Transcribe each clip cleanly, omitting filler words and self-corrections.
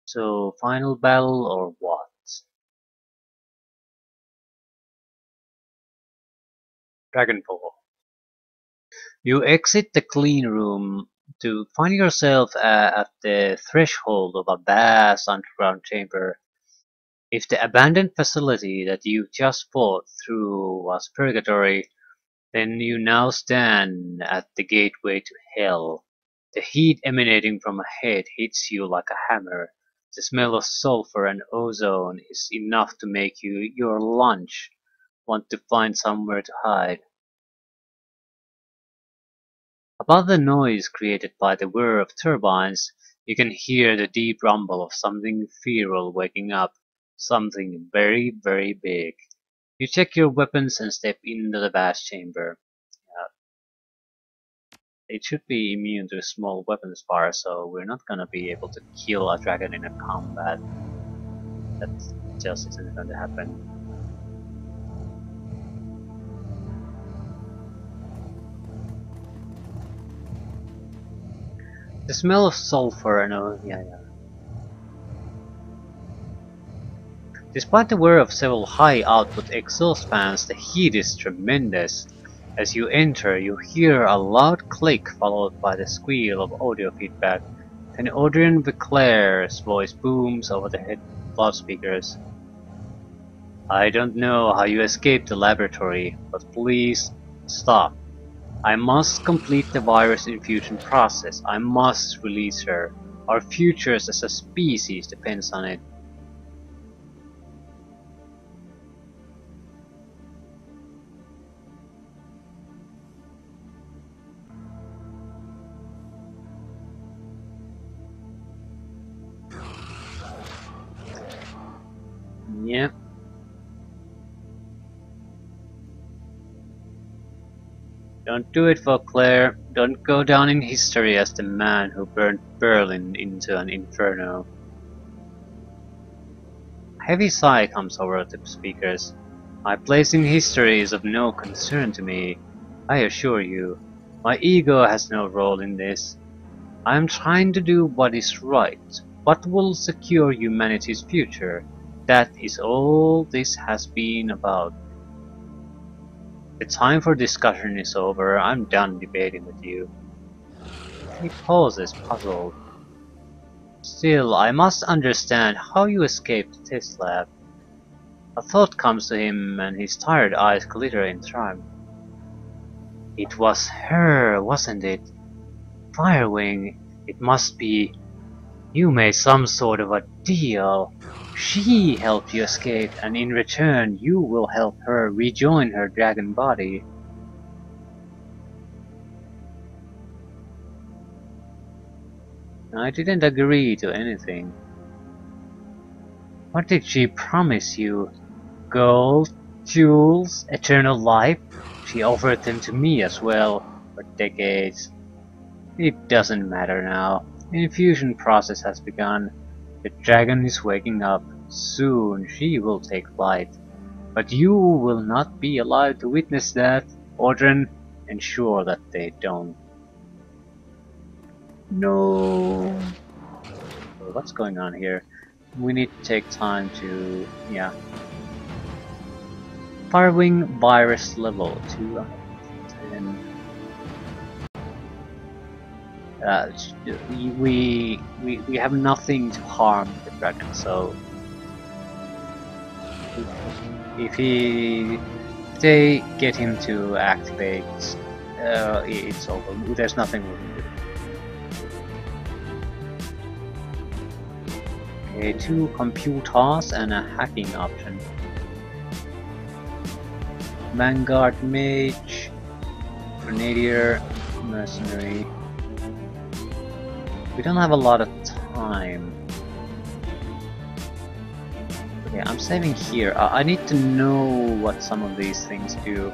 So, final battle or what? Dragonfall. You exit the clean room to find yourself at the threshold of a vast underground chamber. If the abandoned facility that you just fought through was purgatory, then you now stand at the gateway to hell. The heat emanating from ahead hits you like a hammer. The smell of sulfur and ozone is enough to make your lunch want to find somewhere to hide. Above the noise created by the whir of turbines, you can hear the deep rumble of something feral waking up, something very, very big. You check your weapons and step into the vast chamber. It should be immune to small weapons fire, so we're not gonna be able to kill a dragon in a combat. That just isn't going to happen. The smell of sulfur and yeah. Despite the whir of several high-output exhaust fans, the heat is tremendous. As you enter, you hear a loud click followed by the squeal of audio feedback. Then Adrian Viclair's voice booms over the head loudspeakers. I don't know how you escaped the laboratory, but please stop. I must complete the virus infusion process. I must release her. Our futures as a species depends on it. Yeah. Don't do it for Claire. Don't go down in history as the man who burned Berlin into an inferno. A heavy sigh comes over the speakers. My place in history is of no concern to me. I assure you. My ego has no role in this. I am trying to do what is right. What will secure humanity's future? That is all this has been about. The time for discussion is over. I'm done debating with you. He pauses, puzzled. Still, I must understand how you escaped the test lab. A thought comes to him and his tired eyes glitter in triumph. It was her, wasn't it? Firewing, it must be. You made some sort of a deal. She helped you escape, and in return you will help her rejoin her dragon body. I didn't agree to anything. What did she promise you? Gold? Jewels? Eternal life? She offered them to me as well, for decades. It doesn't matter now. The infusion process has begun. The dragon is waking up. Soon she will take flight. But you will not be alive to witness that. Audren, ensure that they don't. No. What's going on here? We need to take time to... yeah. Firewing virus level 2 10. We have nothing to harm the dragon, so if they get him to activate, it's over. There's nothing we can do. Okay, 2 computers and a hacking option. Vanguard Mage, Grenadier, Mercenary. We don't have a lot of time. Okay, I'm saving here. I need to know what some of these things do.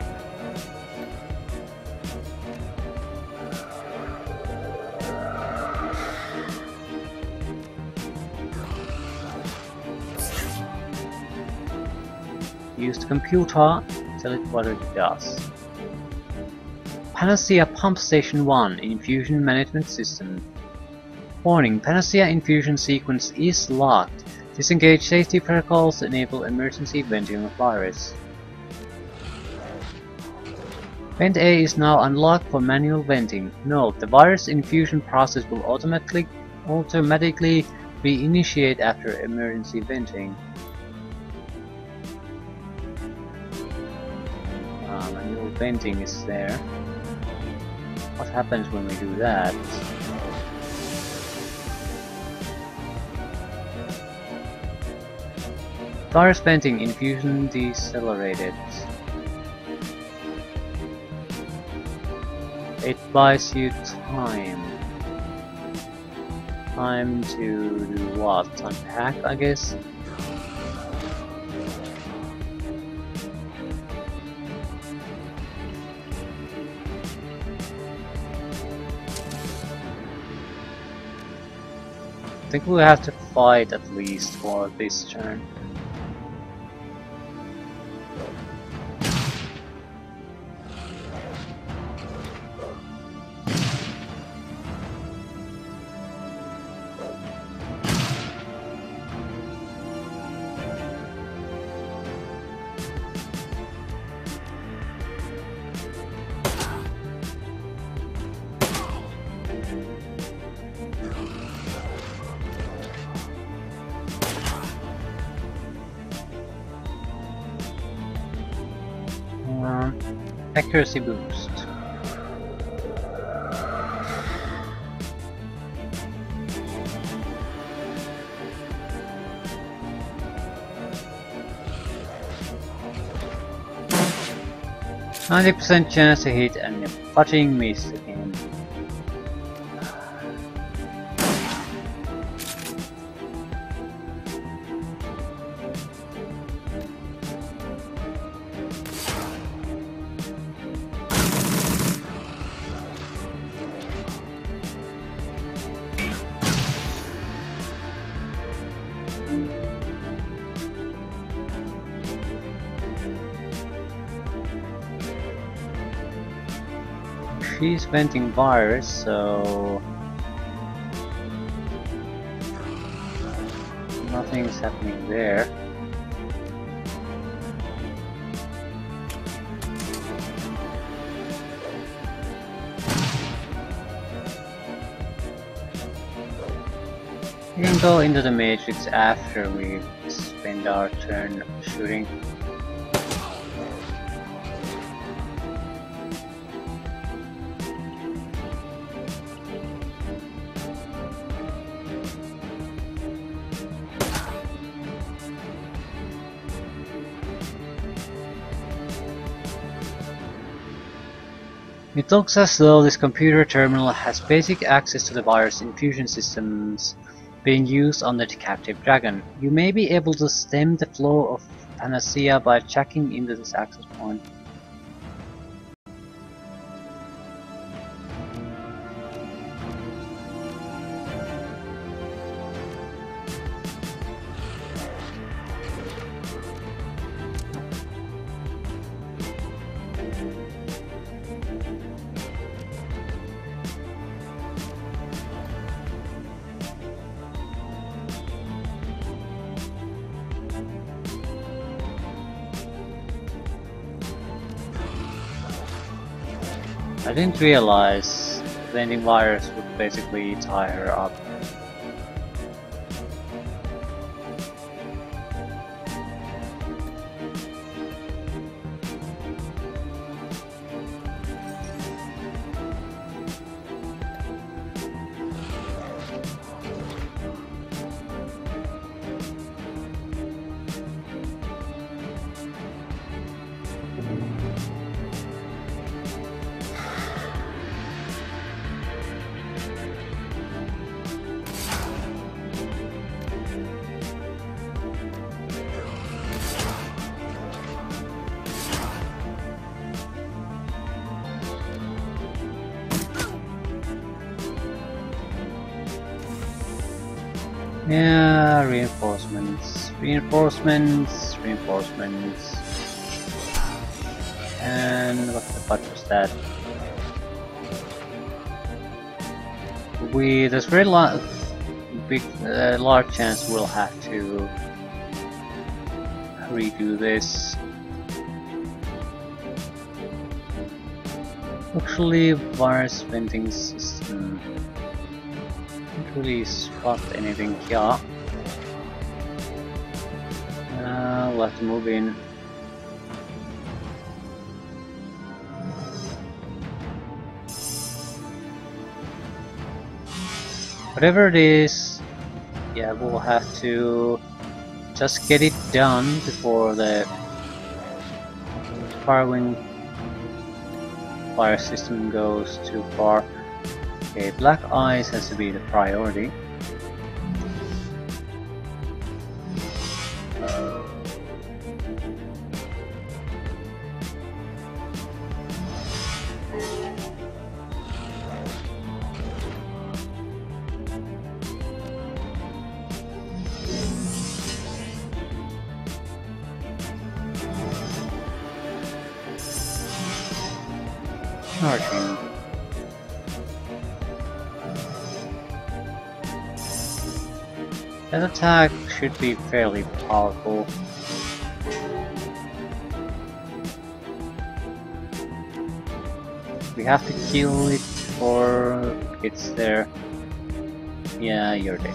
Use the computer, tell it what it does. Panacea Pump Station 1 Infusion Management System. Warning, Panacea infusion sequence is locked. Disengage safety protocols to enable emergency venting of virus. Vent A is now unlocked for manual venting. Note, the virus infusion process will automatically reinitiate after emergency venting. Manual venting is there. What happens when we do that? Virus venting infusion decelerated. It buys you time. Time to do what? Unpack, I guess? I think we'll have to fight at least for this turn. Accuracy boost. %90% chance to hit and a fucking miss again. She's venting virus, so nothing's happening there. We can go into the matrix after we spend our turn shooting. It looks as though this computer terminal has basic access to the virus infusion systems being used on the captive dragon. You may be able to stem the flow of Panacea by checking into this access point. I didn't realize venting virus would basically tie her up. Yeah, reinforcements. And what the fuck was that? There's very large chance we'll have to redo this. Actually, virus venting system. Can't really spot anything here. We'll have to move in. Whatever it is, yeah, we'll have to just get it done before the Firewing fire system goes too far. Okay, black ice has to be the priority. Charging. That attack should be fairly powerful. We have to kill it or it's there. Yeah, you're dead.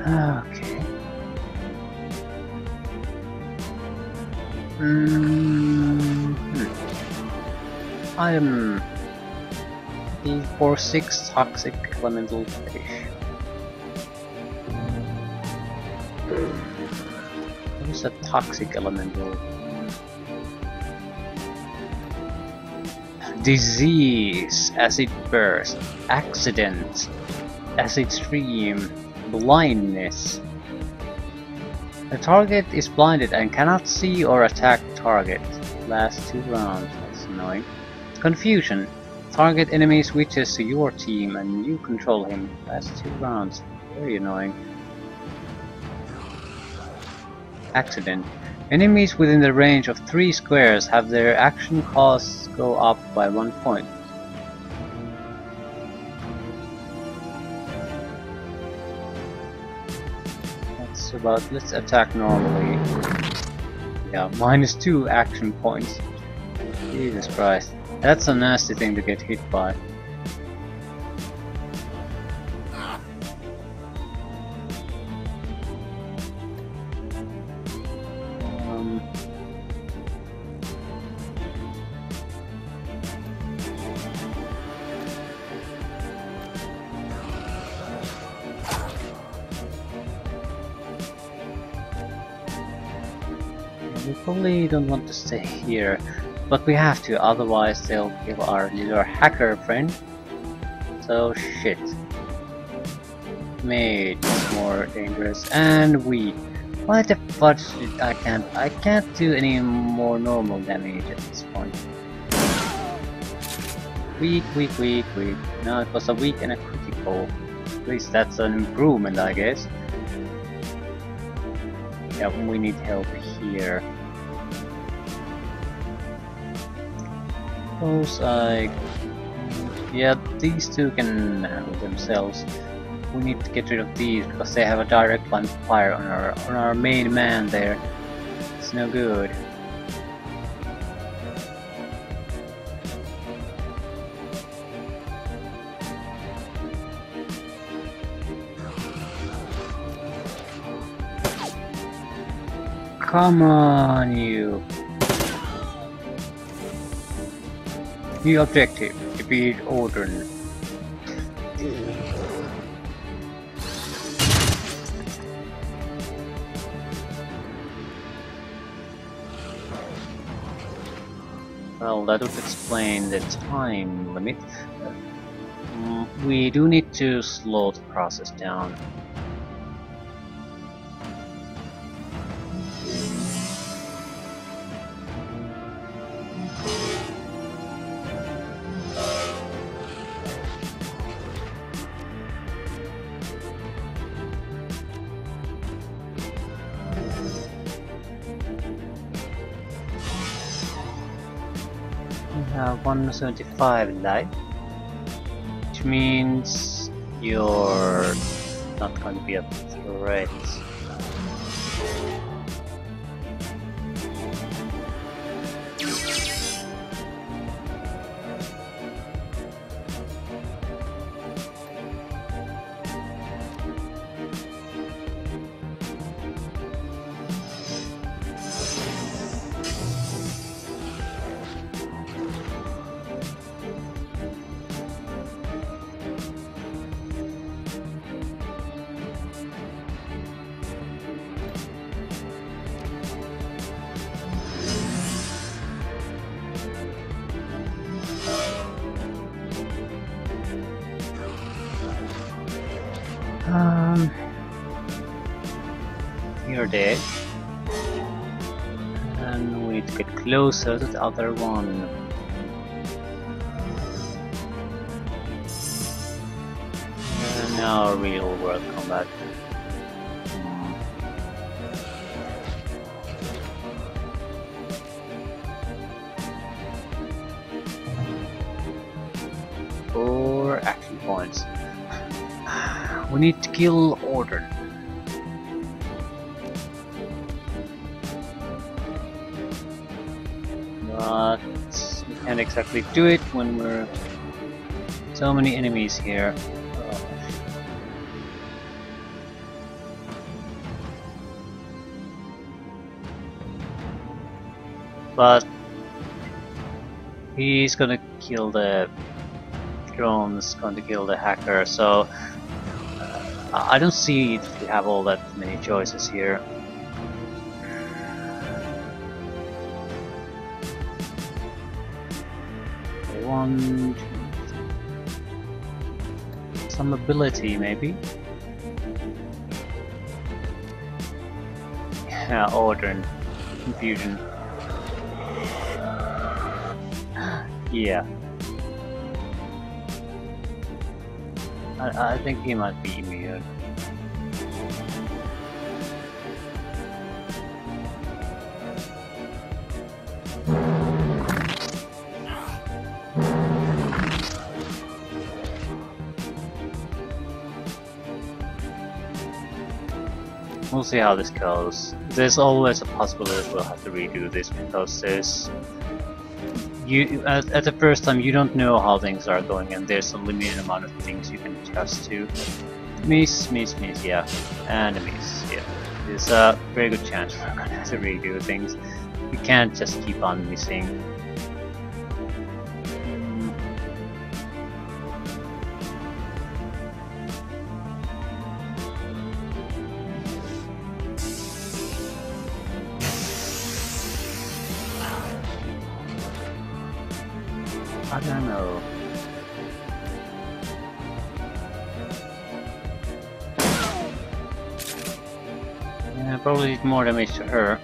Okay. Item D46 toxic elemental fish. What is a toxic elemental? Disease, acid burst, accident, acid stream, blindness. The target is blinded and cannot see or attack target. Last 2 rounds, that's annoying. Confusion. Target enemy switches to your team and you control him. Last 2 rounds. Very annoying. Accident. Enemies within the range of 3 squares have their action costs go up by 1 point. That's about, let's attack normally. Yeah, -2 action points. Jesus Christ. That's a nasty thing to get hit by. We probably don't want to stay here, but we have to, otherwise they'll kill our little hacker friend. So shit. Made more dangerous and weak. Why the fudge? I can't do any more normal damage at this point. Weak, weak, weak, weak. No, it was a weak and a critical. At least that's an improvement, I guess. Yeah, we need help here. Yeah, these two can handle themselves. We need to get rid of these because they have a direct line of fire on our main man there. It's no good. Come on, you. New objective, defeat Ordern. Well, that would explain the time limit. We do need to slow the process down. 175 life, which means you're not going to be a threat. You're dead. And we need to get closer to the other one. And now real world combat. Four action points. We need to kill Order. But we can't exactly do it when we're so many enemies here. But he's gonna kill the drone's going to kill the hacker, so I don't see if we have all that many choices here. I want some ability, maybe. Yeah, order and confusion. Yeah. I think he might be immune. We'll see how this goes. There's always a possibility we'll have to redo this because there's at the first time you don't know how things are going, and there's a limited amount of things you can adjust to. Miss, yeah, and a miss, yeah. There's a very good chance we're gonna have to redo things. You can't just keep on missing. I don't know. Yeah, probably did more damage to her.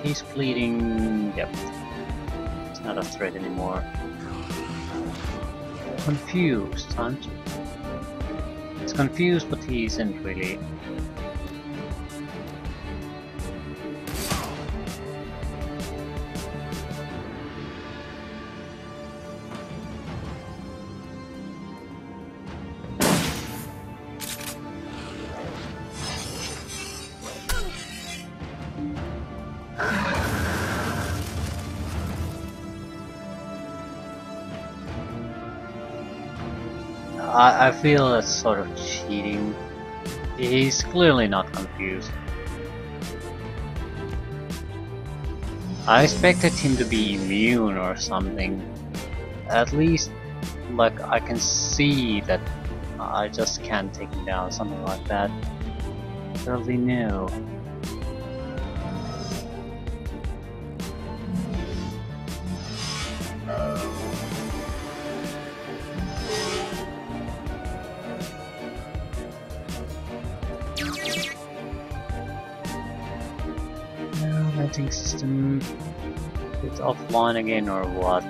He's bleeding. Yep. It's not a threat anymore. Confused, aren't you? It's confused, but he isn't really. I feel that's sort of cheating. He's clearly not confused. I expected him to be immune or something. At least, like, I can see that I just can't take him down, something like that. Really no. System, it's offline again or what?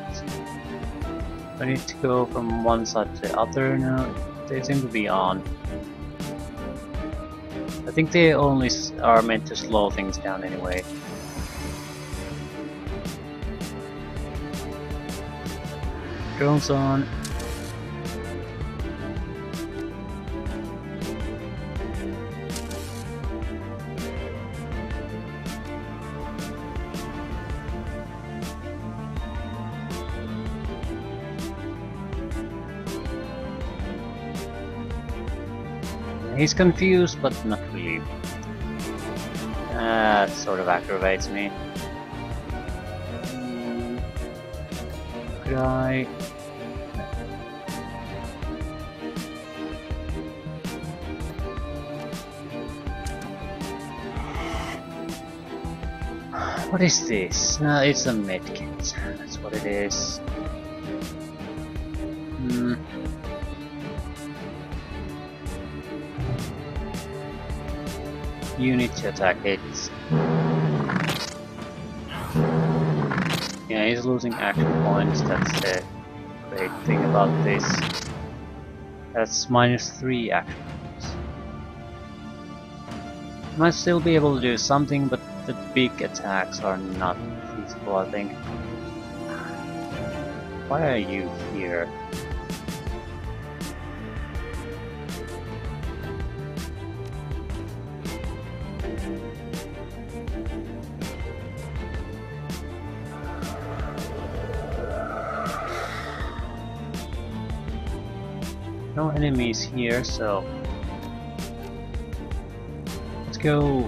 I need to go from one side to the other. No, they seem to be on. I think they only are meant to slow things down anyway. Drones on. He's confused, but not really. That sort of aggravates me. Could I... What is this? No, it's a medkit. That's what it is. You need to attack it. Yeah, he's losing action points. That's the great thing about this. That's -3 action points. Might still be able to do something, but the big attacks are not feasible, I think. Why are you here? No enemies here, so let's go.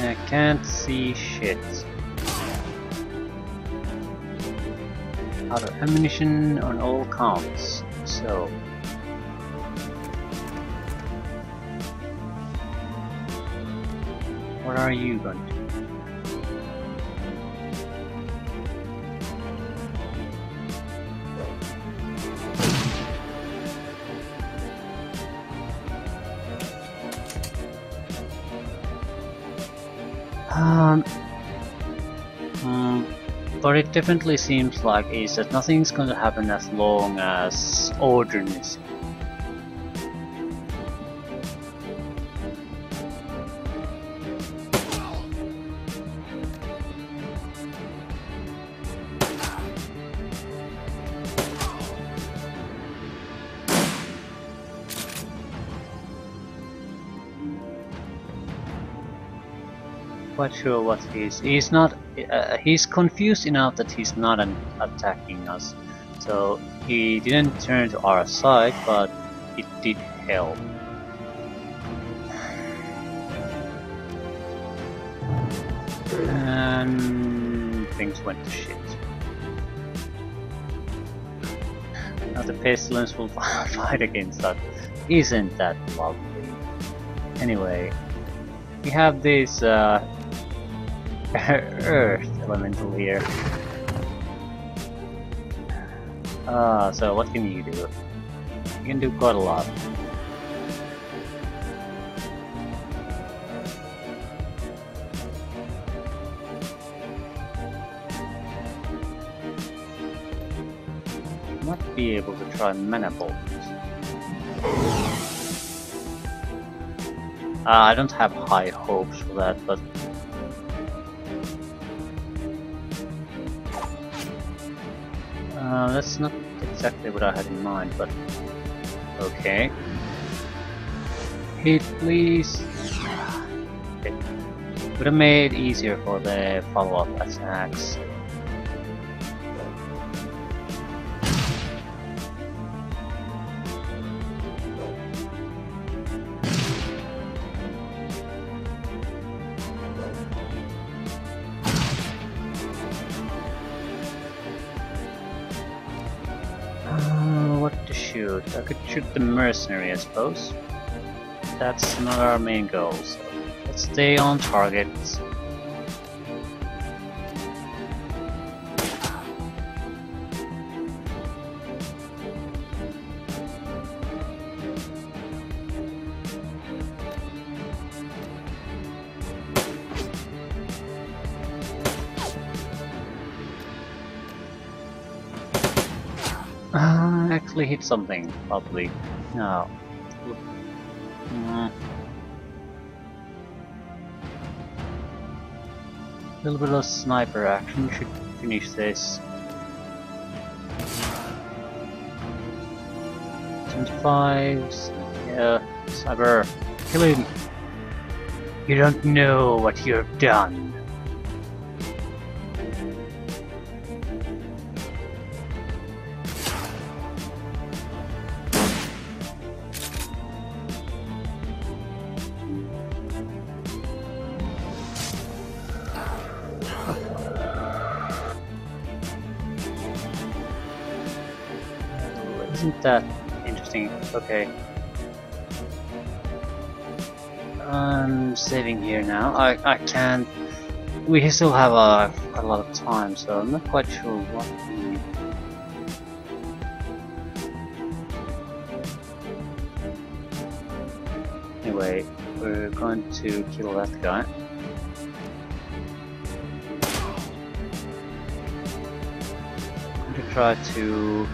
I can't see shit. Out of ammunition on all counts, so... What are you going to do? But it definitely seems like is that nothing's going to happen as long as order is. Quite sure what he's not. He's confused enough that he's not attacking us, so he didn't turn to our side, but it did help. And things went to shit. Now the pestilence will fight against that. Isn't that lovely? Anyway, we have this Earth elemental here. So what can you do? You can do quite a lot. Might be able to try mana bolt. I don't have high hopes for that, but that's not exactly what I had in mind, but okay. Hit, please. Okay. Would have made it easier for the follow-up attacks. What to shoot? I could shoot the mercenary, I suppose. That's not our main goal, so let's stay on target. actually hit something, probably. No. A little bit of sniper action should finish this. 25. Yeah, sniper. Kill him. You don't know what you've done. Isn't that interesting? Okay. I'm saving here now. I can't. We still have quite a lot of time, so I'm not quite sure what we. Anyway, we're going to kill that guy. I'm going to try to.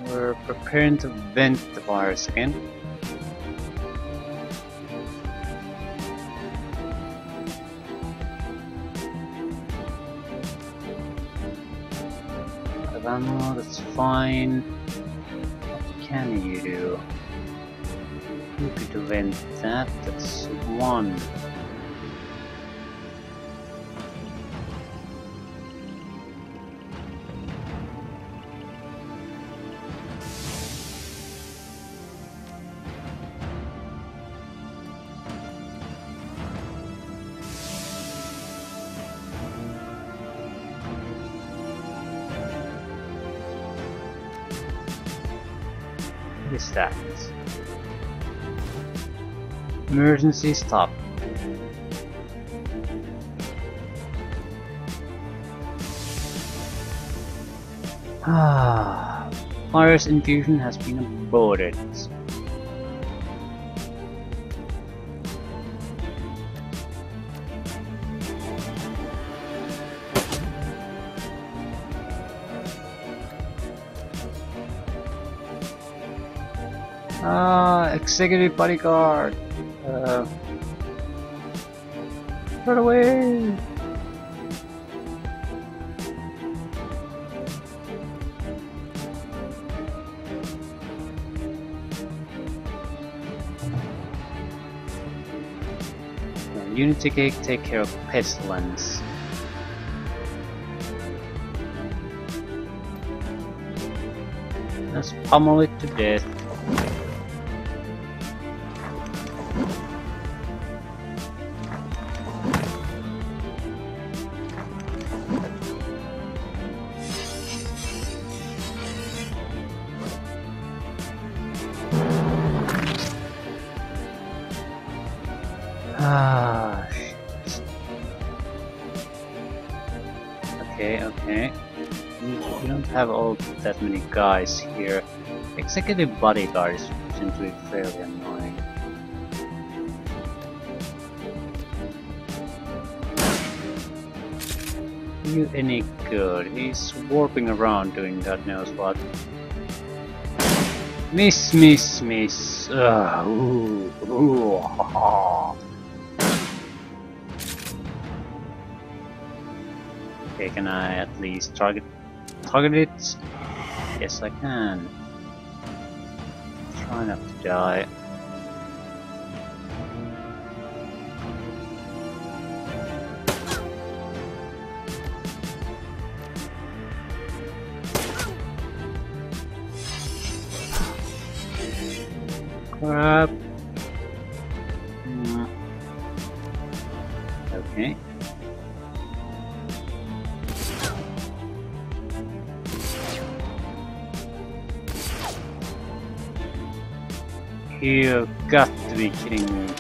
We're preparing to vent the virus again. Ammo, that's fine. What can you do? You could vent that, that's one. What is that? Emergency stop. Virus infusion has been aborted. Executive bodyguard. Run away. Unity cake, take care of pestilence. Let's pummel it to death. Shit. Okay. We don't have all that many guys here. Executive bodyguard is simply fairly annoying. You any good? He's warping around doing God knows what. Miss. Okay, can I at least target it? Yes, I can. Try not to die. Crap. Okay. You've got to be kidding me.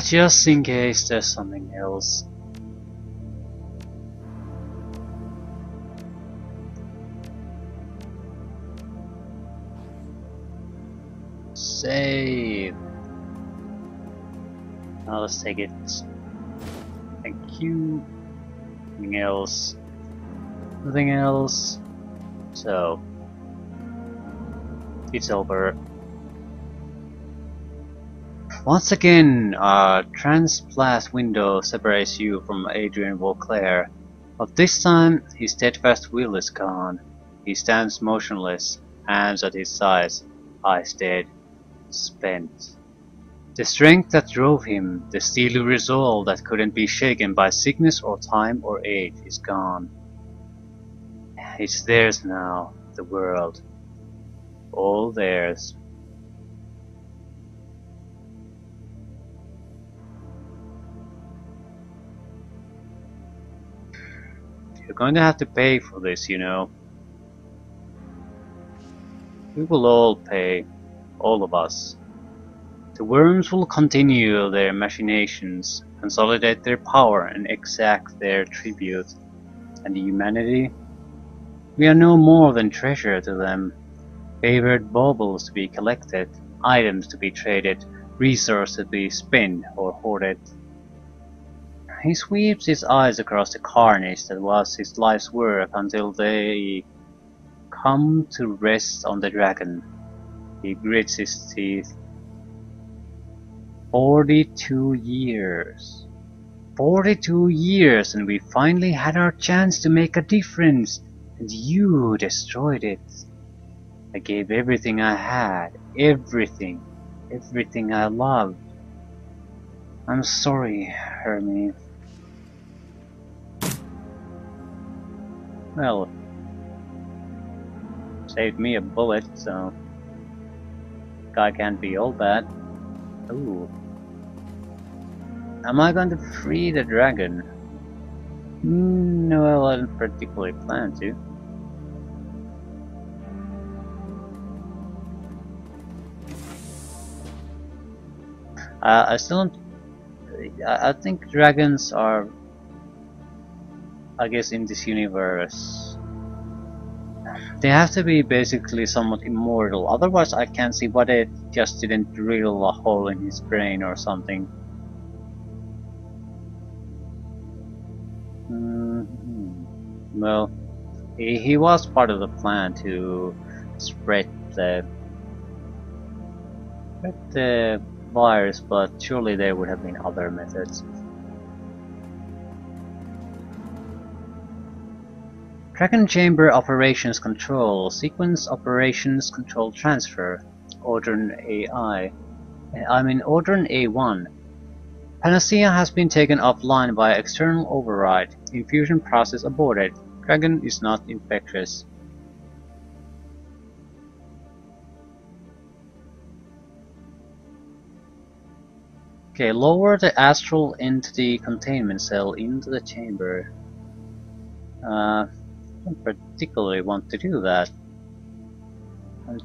Just in case there's something else. Save. Now let's take it. Thank you. Nothing else. Nothing else. So it's over. Once again, a transplast window separates you from Adrian Vauclair, but this time his steadfast will is gone. He stands motionless, hands at his sides, eyes dead, spent. The strength that drove him, the steely resolve that couldn't be shaken by sickness or time or age, is gone. It's theirs now, the world. All theirs. You're going to have to pay for this, you know. We will all pay. All of us. The worms will continue their machinations, consolidate their power and exact their tribute. And humanity? We are no more than treasure to them. Favored baubles to be collected, items to be traded, resources to be spent or hoarded. He sweeps his eyes across the carnage that was his life's work until they come to rest on the dragon. He grits his teeth. 42 years. 42 years, and we finally had our chance to make a difference, and you destroyed it. I gave everything I had, everything I loved. I'm sorry, Hermie. Well, saved me a bullet, so guy can't be all bad. Ooh. Am I going to free the dragon? No, I didn't particularly plan to. I still don't... I think dragons are... I guess in this universe... They have to be basically somewhat immortal, otherwise I can't see why they just didn't drill a hole in his brain or something. Well, he was part of the plan to spread the virus, but surely there would have been other methods. Dragon Chamber Operations Control, Sequence Operations Control Transfer, Ordern AI. Ordern A1. Panacea has been taken offline by external override. Infusion process aborted. Dragon is not infectious. Okay, lower the astral entity containment cell into the chamber. I don't particularly want to do that.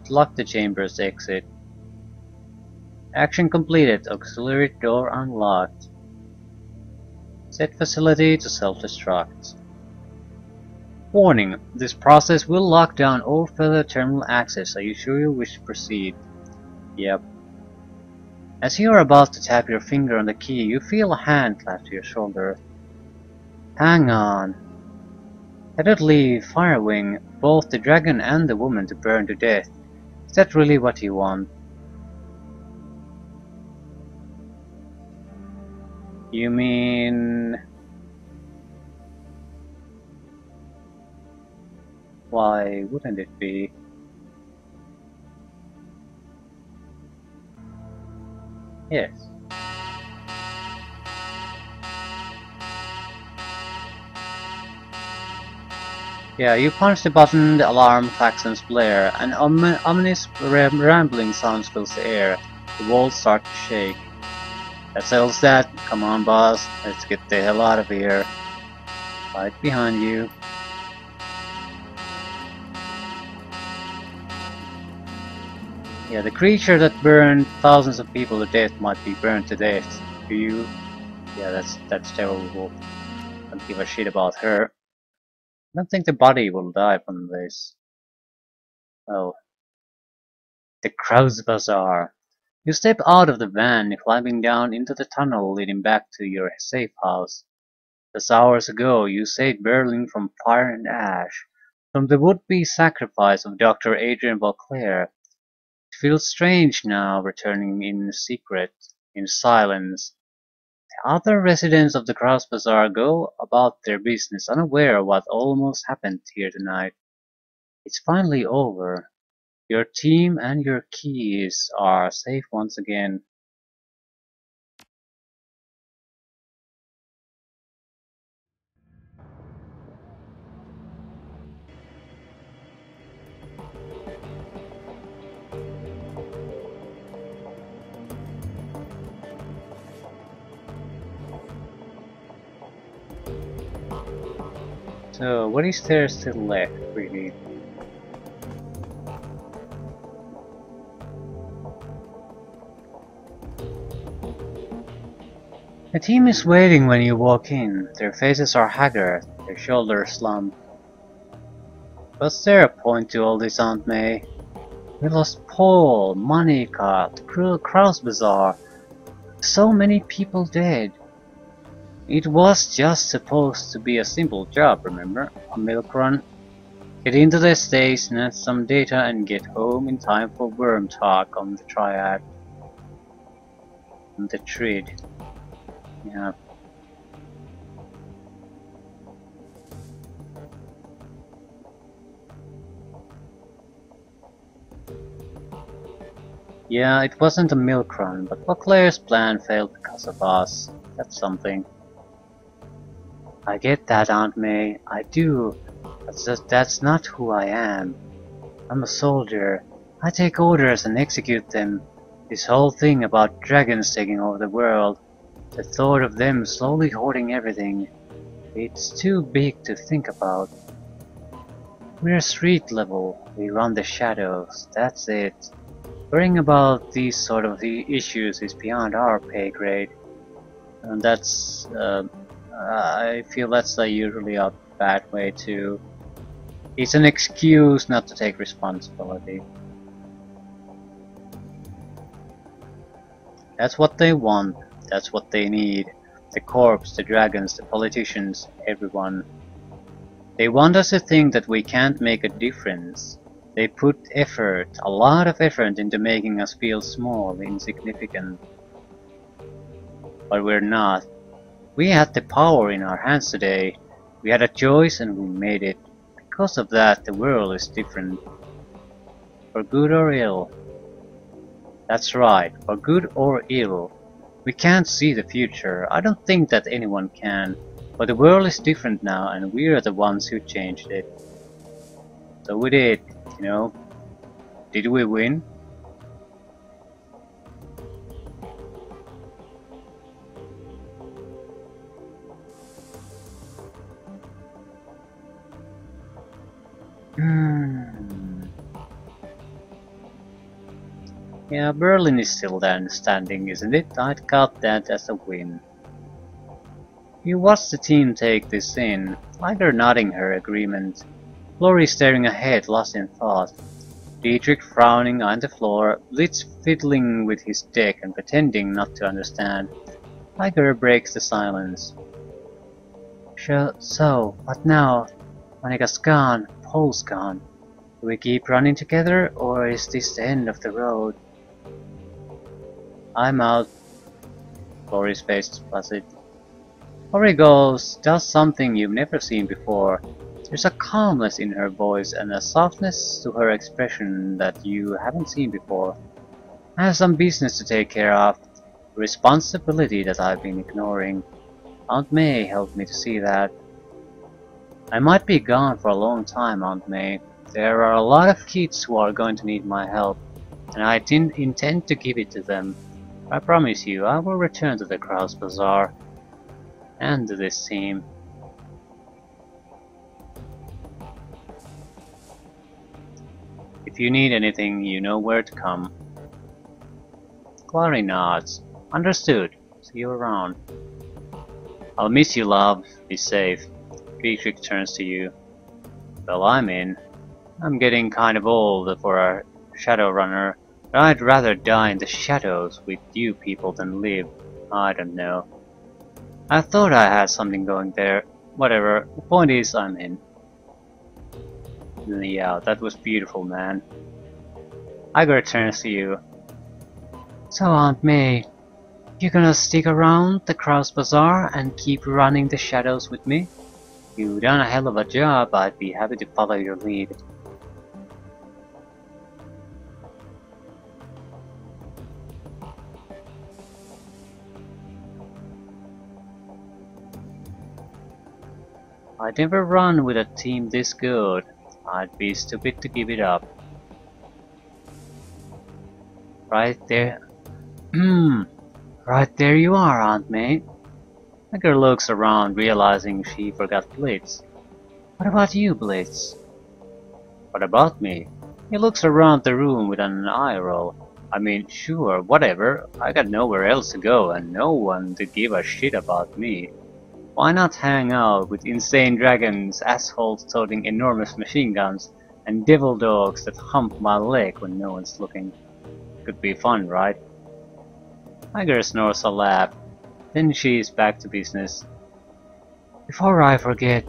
Lock the chamber's exit. Action completed. Auxiliary door unlocked. Set facility to self-destruct. Warning: this process will lock down all further terminal access. Are you sure you wish to proceed? Yep. As you are about to tap your finger on the key, you feel a hand clap to your shoulder. Hang on. That would leave Firewing, both the dragon and the woman, to burn to death. Is that really what you want? You mean... Why wouldn't it be? Yes. Yeah, you punch the button, the alarm klaxons blare, and ominous rambling sounds fills the air. The walls start to shake. That settles that. Come on, boss. Let's get the hell out of here. Right behind you. Yeah, the creature that burned thousands of people to death might be burned to death. Do you? Yeah, that's terrible. Don't give a shit about her. I don't think the body will die from this. Well, the Krause Bazaar. You step out of the van, climbing down into the tunnel leading back to your safe house. Just hours ago, you saved Berlin from fire and ash, from the would-be sacrifice of Dr. Adrian Beauclair. It feels strange now, returning in secret, in silence. The other residents of the Kraus Bazaar go about their business, unaware of what almost happened here tonight. It's finally over. Your team and your keys are safe once again. So, what is there still left, really? The team is waiting when you walk in. Their faces are haggard, their shoulders slumped. Was there a point to all this, Aunt May? We lost Paul, Monica, the Kraus Bazaar. So many people dead. It was just supposed to be a simple job, remember? A milk run. Get into the station, add some data, and get home in time for worm talk on the triad. On the trid. Yeah. Yeah, it wasn't a milk run, but Beauclair's plan failed because of us. That's something. I get that, Aunt May. I do. But that's not who I am. I'm a soldier. I take orders and execute them. This whole thing about dragons taking over the world, the thought of them slowly hoarding everything, it's too big to think about. We're street level. We run the shadows. That's it. Worrying about these sort of issues is beyond our pay grade. And I feel that's usually a bad way to. It's an excuse not to take responsibility. That's what they want. That's what they need. The corps, the dragons, the politicians, everyone. They want us to think that we can't make a difference. They put effort, a lot of effort, into making us feel small, insignificant. But we're not. We had the power in our hands today. We had a choice and we made it. Because of that, the world is different. For good or ill. That's right, for good or ill. We can't see the future. I don't think that anyone can. But the world is different now and we are the ones who changed it. So we did, you know. Did we win? Yeah, Berlin is still there standing, isn't it? I'd count that as a win. You watch the team take this in, Liger nodding her agreement, Lori staring ahead, lost in thought, Dietrich frowning on the floor, Blitz fiddling with his deck and pretending not to understand. Liger breaks the silence. So, what now? Monika's gone, Paul's gone. Do we keep running together, or is this the end of the road? I'm out. Lori's face is placid. Lori does something you've never seen before. There's a calmness in her voice and a softness to her expression that you haven't seen before. I have some business to take care of. A responsibility that I've been ignoring. Aunt May helped me to see that. I might be gone for a long time, Aunt May. There are a lot of kids who are going to need my help, and I didn't intend to give it to them. I promise you, I will return to the Kraus Bazaar and to this team. If you need anything, you know where to come. Clary nods. Understood. See you around. I'll miss you, love. Be safe. Beatrix turns to you. Well, I'm getting kind of old for a Shadowrunner, but I'd rather die in the shadows with you people than live. I don't know. I thought I had something going there. Whatever. The point is, I'm in. Yeah, that was beautiful, man. Iger turns to you. So, Aunt May, you gonna stick around the Kraus Bazaar and keep running the shadows with me? You've done a hell of a job. I'd be happy to follow your lead. I'd never run with a team this good. I'd be stupid to give it up. Right there. Right there you are, Aunt May. The girl looks around, realizing she forgot Blitz. What about you, Blitz? What about me? He looks around the room with an eye roll. I mean, sure, whatever. I got nowhere else to go and no one to give a shit about me. Why not hang out with insane dragons, assholes toting enormous machine guns, and devil dogs that hump my leg when no one's looking? Could be fun, right? Iger snores a laugh. Then she's back to business. Before I forget,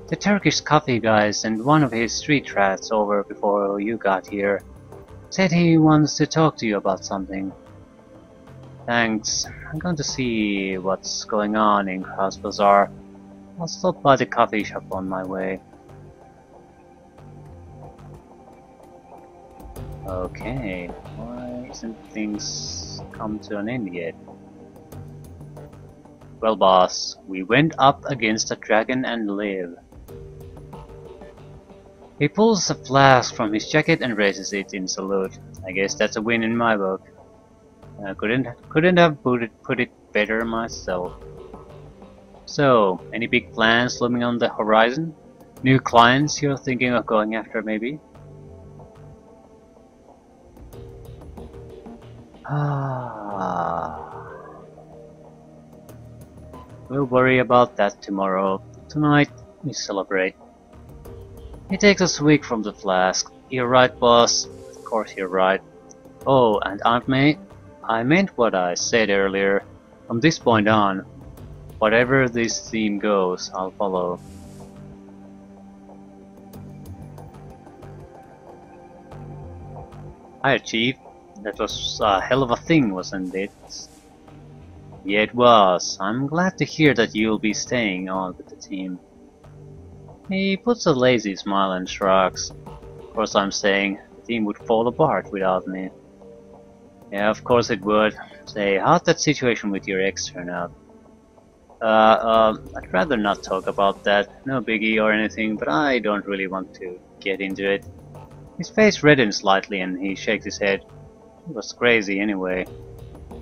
the Turkish coffee guy sent one of his street rats over before you got here. Said he wants to talk to you about something. Thanks. I'm going to see what's going on in Kraus Bazaar. I'll stop by the coffee shop on my way. Okay, why isn't things come to an end yet? Well, boss, we went up against a dragon and live. He pulls a flask from his jacket and raises it in salute. I guess that's a win in my book. I couldn't have put it better myself. So, any big plans looming on the horizon? New clients you're thinking of going after, maybe? We'll worry about that tomorrow. Tonight, we celebrate. He takes a swig from the flask. You're right, boss. Of course you're right. Oh, and Aunt May, I meant what I said earlier. From this point on, whatever this theme goes, I'll follow. Hi, Chief. That was a hell of a thing, wasn't it? Yeah, it was. I'm glad to hear that you'll be staying on with the team. He puts a lazy smile and shrugs. Of course I'm saying, the team would fall apart without me. Yeah, of course it would. Say, how'd that situation with your ex turn out? I'd rather not talk about that. No biggie or anything, but I don't really want to get into it. His face reddens slightly and he shakes his head. It was crazy anyway.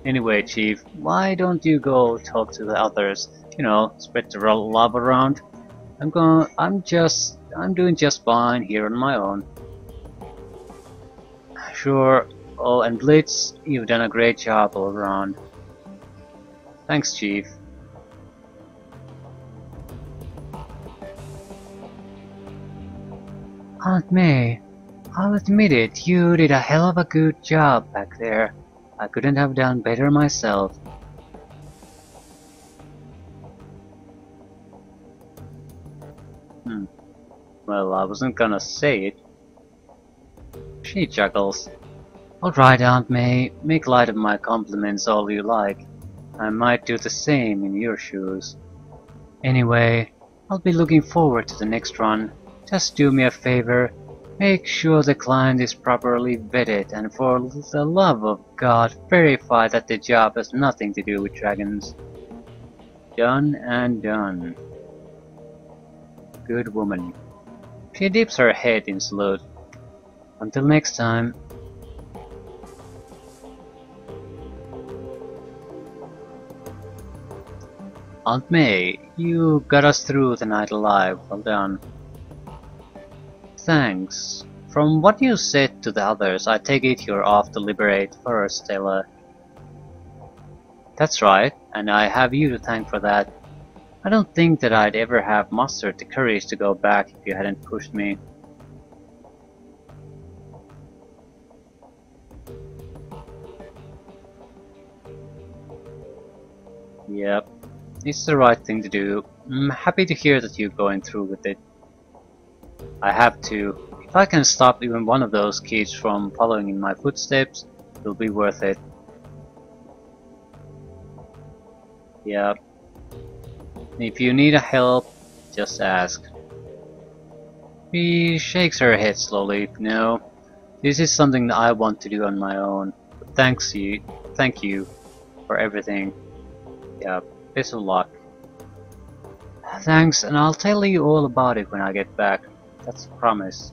Anyway, Chief, why don't you go talk to the others? You know, spread the love around. I'm doing just fine here on my own. Sure. Oh, and Blitz, you've done a great job all around. Thanks, Chief. Aunt May, I'll admit it, you did a hell of a good job back there. I couldn't have done better myself. Well, I wasn't gonna say it. She chuckles. Alright, Aunt May, make light of my compliments all you like. I might do the same in your shoes. Anyway, I'll be looking forward to the next run. Just do me a favor, make sure the client is properly vetted and for the love of God, verify that the job has nothing to do with dragons. Done and done. Good woman. She dips her head in salute. Until next time. Aunt May, you got us through the night alive. Well done. Thanks. From what you said to the others, I take it you're off to liberate first, Stella. That's right, and I have you to thank for that. I don't think that I'd ever have mustered the courage to go back if you hadn't pushed me. Yep, it's the right thing to do. I'm happy to hear that you're going through with it. I have to. If I can stop even one of those kids from following in my footsteps, it'll be worth it. Yep. If you need help, just ask. She shakes her head slowly. No, this is something that I want to do on my own. But thank you for everything. Yeah, best of luck. Thanks, and I'll tell you all about it when I get back. That's a promise.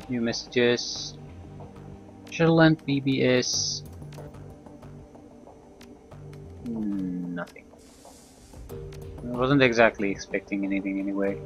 New messages. Shadowrun BBS. Nothing. I wasn't exactly expecting anything anyway.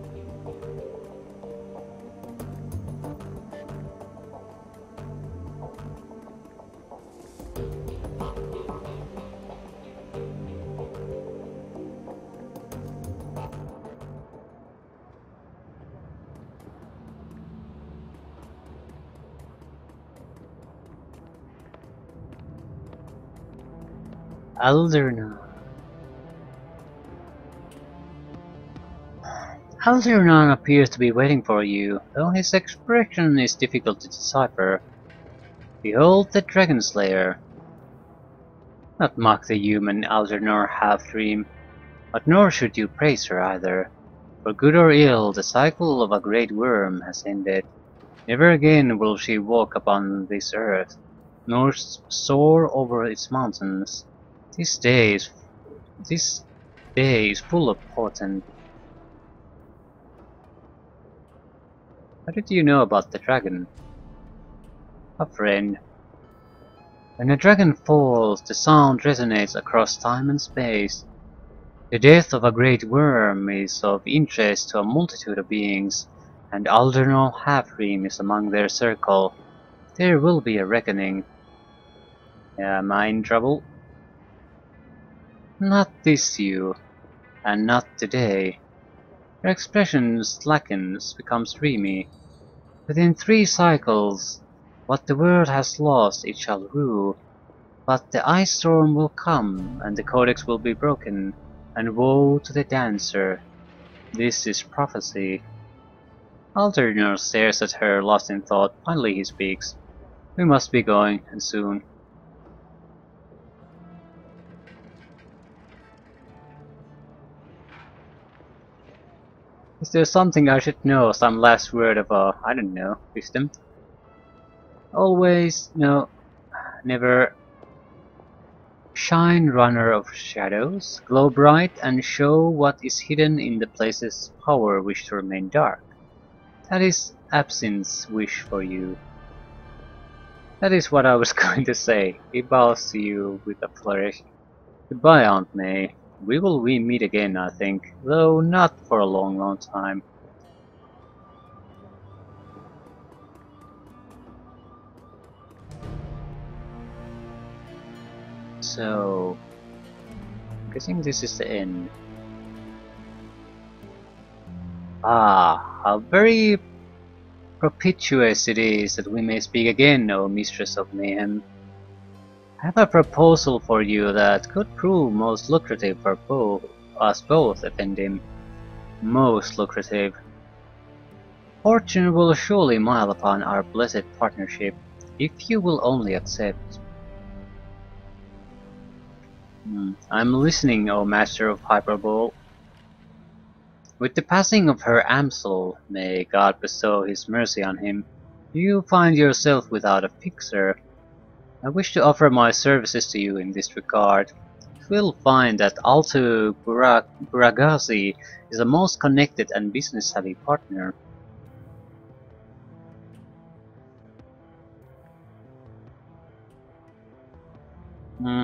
Aldernon. Aldernon appears to be waiting for you, though his expression is difficult to decipher. Behold the Dragon Slayer. Not mock the human Aldernon half-dream, but nor should you praise her either. For good or ill, the cycle of a great worm has ended. Never again will she walk upon this earth, nor soar over its mountains. This day is full of portent. How did you know about the dragon? A friend. When a dragon falls, the sound resonates across time and space. The death of a great worm is of interest to a multitude of beings, and Aldernon Halfream is among their circle. There will be a reckoning. Am I in trouble? Not this you, and not today. Her expression slackens, becomes dreamy. Within 3 cycles, what the world has lost it shall rue. But the ice storm will come, and the codex will be broken, and woe to the dancer. This is prophecy. Aldernon stares at her, lost in thought. Finally he speaks. We must be going, and soon. Is there something I should know? Some last word of I don't know, wisdom? Always, no, never. Shine, runner of shadows, glow bright and show what is hidden in the places power wish to remain dark. That is Absinthe's wish for you. That is what I was going to say. He bows to you with a flourish. Goodbye, Aunt May. We will meet again, I think, though not for a long, long time. So, I'm guessing this is the end. Ah, how very propitious it is that we may speak again, O Mistress of Mayhem. I have a proposal for you that could prove most lucrative for us both, Effendim. Most lucrative. Fortune will surely smile upon our blessed partnership, if you will only accept. I'm listening, O Master of Hyperbole. With the passing of her Amsel, may God bestow his mercy on him, You find yourself without a fixer. I wish to offer my services to you in this regard. You will find that Alto Buragasi is the most connected and business-savvy partner. Hmm.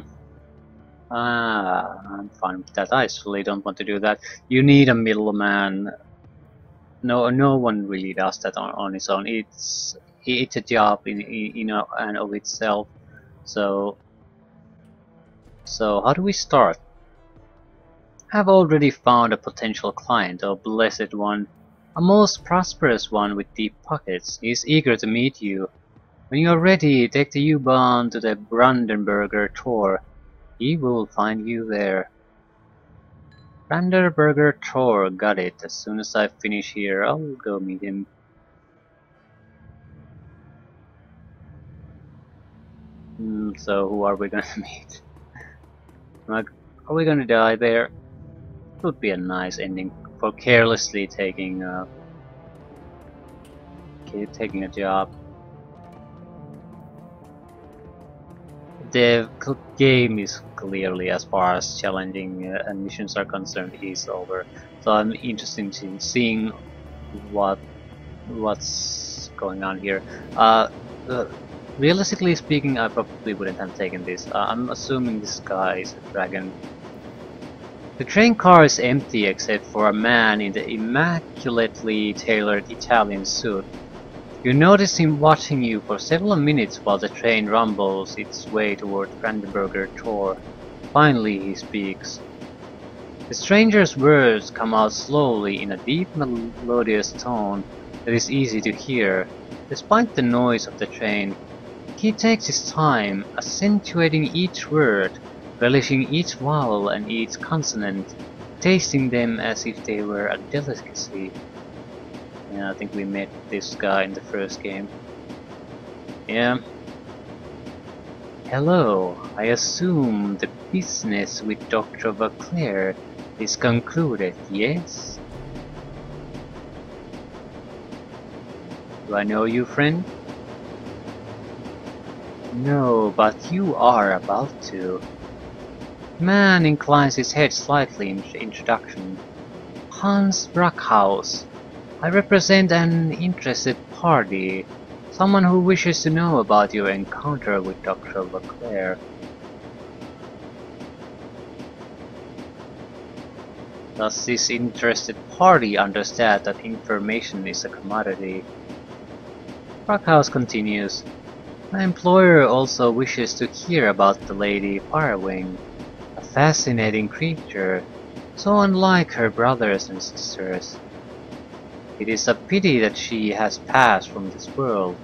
I'm fine with that. I actually don't want to do that. You need a middleman. No one really does that on its own. It's a job in and of itself. So how do we start? I've already found a potential client, a blessed one, a most prosperous one with deep pockets. He is eager to meet you. When you are ready, take the U-Bahn to the Brandenburger Tor. He will find you there. Brandenburger Tor, got it. As soon as I finish here, I'll go meet him. So who are we gonna meet? Like, are we gonna die there? Would be a nice ending for carelessly taking a job. The game is clearly, as far as challenging and missions are concerned, is over. So I'm interested in seeing what's going on here. Uh, realistically speaking, I probably wouldn't have taken this. I'm assuming this guy is a dragon. The train car is empty except for a man in the immaculately tailored Italian suit. You notice him watching you for several minutes while the train rumbles its way toward Brandenburger Tor. Finally he speaks. The stranger's words come out slowly in a deep melodious tone that is easy to hear. Despite the noise of the train, he takes his time, accentuating each word, relishing each vowel and each consonant, tasting them as if they were a delicacy. Yeah, I think we met this guy in the first game. Yeah. Hello, I assume the business with Dr. Vauclair is concluded, yes? Do I know you, friend? No, but you are about to. Man inclines his head slightly in introduction. Hans Brackhaus. I represent an interested party. Someone who wishes to know about your encounter with Dr. Vauclair. Does this interested party understand that information is a commodity? Brackhaus continues. My employer also wishes to hear about the lady Firewing, a fascinating creature, so unlike her brothers and sisters. It is a pity that she has passed from this world.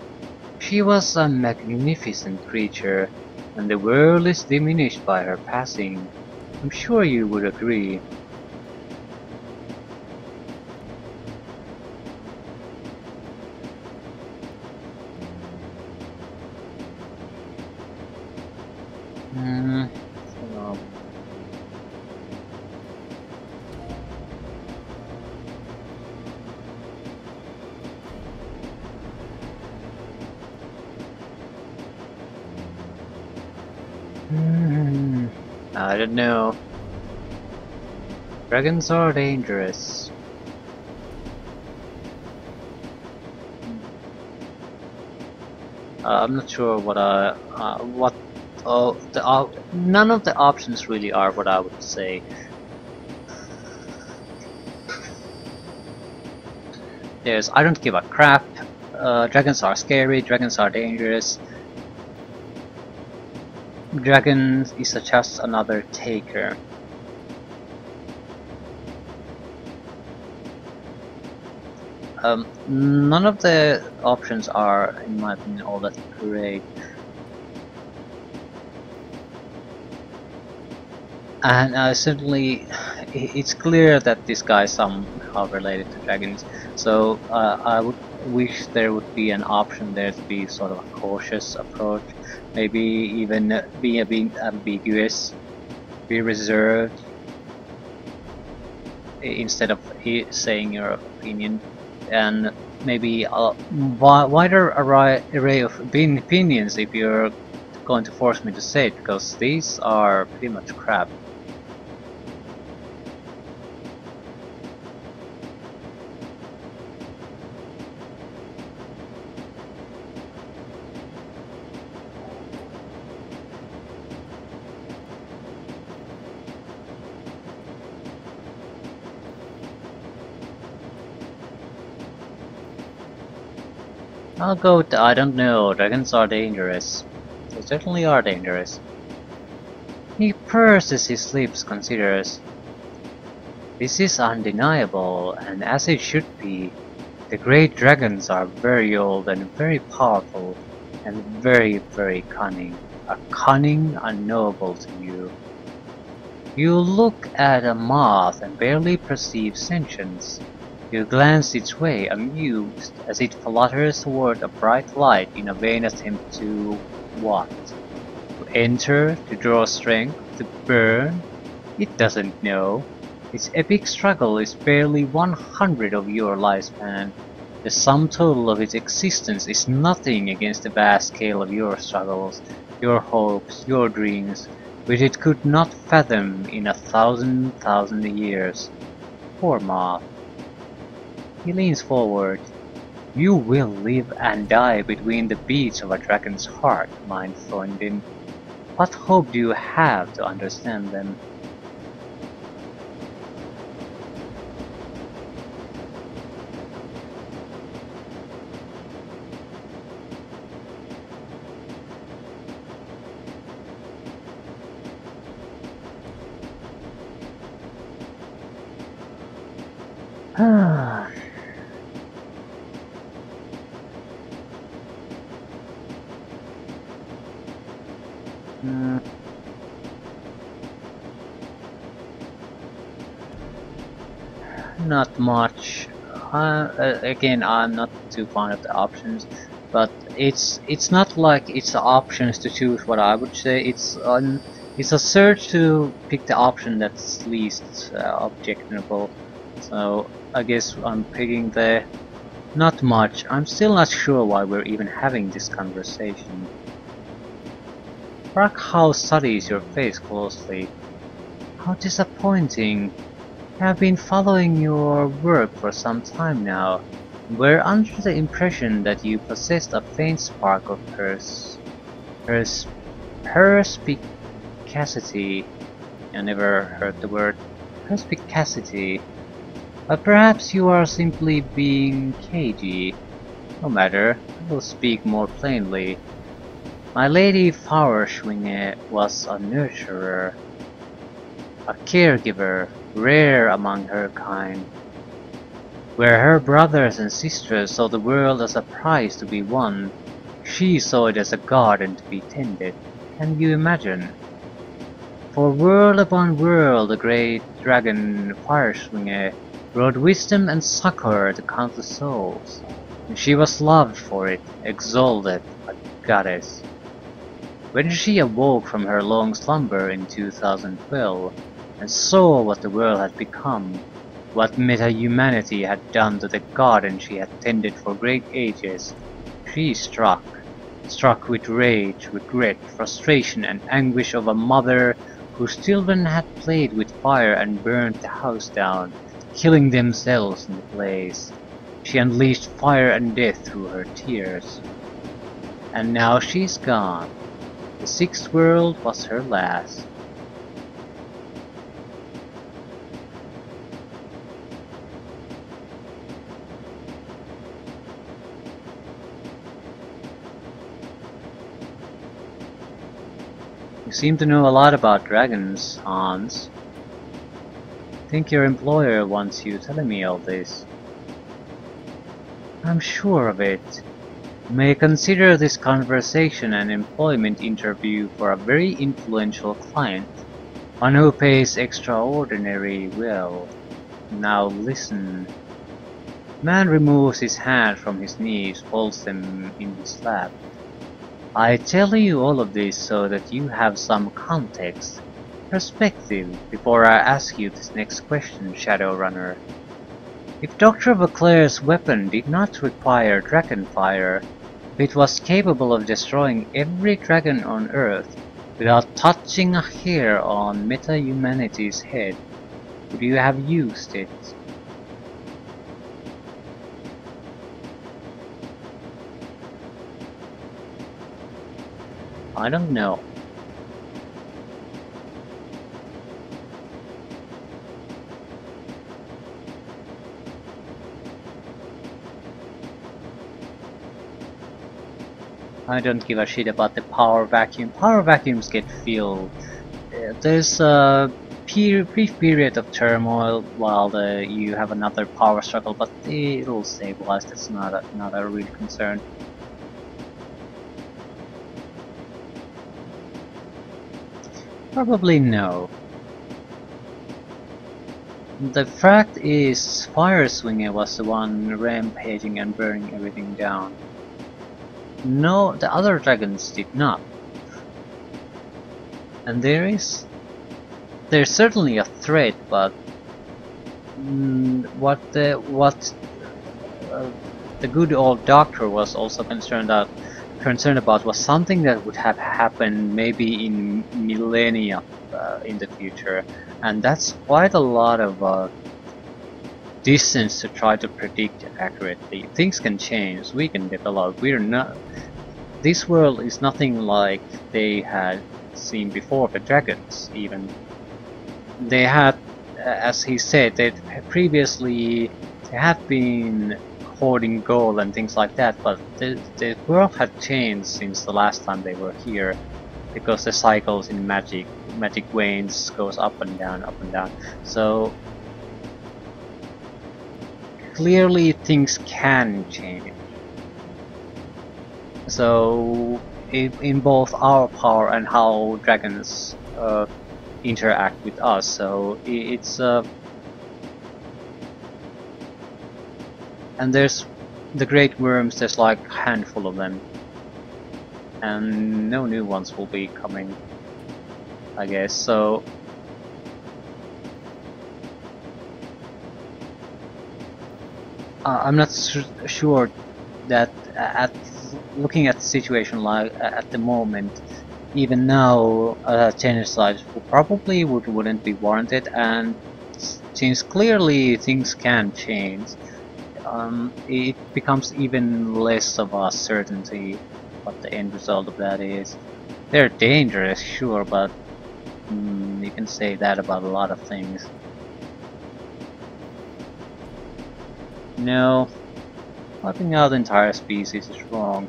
She was a magnificent creature, and the world is diminished by her passing. I'm sure you would agree. So, I don't know. Dragons are dangerous. I'm not sure none of the options really are what I would say. There's I don't give a crap. Dragons are scary. Dragons are dangerous. Dragon is just another taker. None of the options are, in my opinion, all that great. And certainly, it's clear that this guy is somehow related to dragons. So I would wish there would be an option there to be sort of a cautious approach. Maybe even be a bit ambiguous, be reserved, instead of saying your opinion. And maybe a wider array of opinions if you're going to force me to say it, because these are pretty much crap. I'll go with I don't know, dragons are dangerous. They certainly are dangerous. He purses his lips, considers. This is undeniable, and as it should be. The great dragons are very old and very powerful, and very, very cunning. A cunning unknowable to you. You look at a moth and barely perceive sentience. You glance its way, amused, as it flutters toward a bright light in a vain attempt to what? To enter, to draw strength, to burn? It doesn't know. Its epic struggle is barely 100 of your lifespan. The sum total of its existence is nothing against the vast scale of your struggles, your hopes, your dreams, which it could not fathom in 1,000 years. Poor moth. He leans forward. You will live and die between the beats of a dragon's heart, mind Thorndin. What hope do you have to understand them? Not much. Again, I'm not too fond of the options, but it's not like it's options to choose what I would say. It's a search to pick the option that's least objectionable. So I guess I'm picking the not much. I'm still not sure why we're even having this conversation. Rockhouse studies your face closely. How disappointing. I have been following your work for some time now. We're under the impression that you possessed a faint spark of perspicacity. I never heard the word perspicacity. But perhaps you are simply being cagey. No matter, I will speak more plainly. My lady Firewing was a nurturer, a caregiver, rare among her kind. Where her brothers and sisters saw the world as a prize to be won, she saw it as a garden to be tended. Can you imagine? For world upon world the great dragon Firewing brought wisdom and succor to countless souls, and she was loved for it, exalted, a goddess. When she awoke from her long slumber in 2012, and saw what the world had become, what meta-humanity had done to the garden she had tended for great ages, she struck with rage, regret, frustration and anguish of a mother whose children had played with fire and burned the house down, killing themselves in the blaze. She unleashed fire and death through her tears. And now she's gone. The sixth world was her last. You seem to know a lot about dragons, Hans. I think your employer wants you telling me all this. I'm sure of it. You may consider this conversation an employment interview for a very influential client, one who pays extraordinarily well. Now listen. Man removes his hand from his knees, folds them in his lap. I tell you all of this so that you have some context, perspective, before I ask you this next question, Shadowrunner. If Dr. Vauclair's weapon did not require dragonfire, if it was capable of destroying every dragon on Earth without touching a hair on meta-humanity's head, would you have used it? I don't know. I don't give a shit about the power vacuum. Power vacuums get filled. There's a brief period of turmoil while you have another power struggle, but it'll stabilize. That's not a real concern. Probably no. The fact is, Fireswinger was the one rampaging and burning everything down. No, the other dragons did not. And there's certainly a threat, but what the good old doctor was also concerned about was something that would have happened maybe in millennia in the future, and that's quite a lot of distance to try to predict accurately. Things can change, we can develop. We're not. This world is nothing like they had seen before. The dragons, even they had, as he said, they had been hoarding gold and things like that, but the world had changed since the last time they were here, because the cycles in magic wanes goes up and down, up and down. So clearly things can change. So in both our power and how dragons interact with us, so it's and there's the great worms. There's like a handful of them, and no new ones will be coming, I guess. So I'm not sure that at looking at the situation like at the moment, even now, genocide probably wouldn't be warranted, and since clearly things can change, it becomes even less of a certainty what the end result of that is. They're dangerous, sure, but you can say that about a lot of things. No, wiping out the entire species is wrong.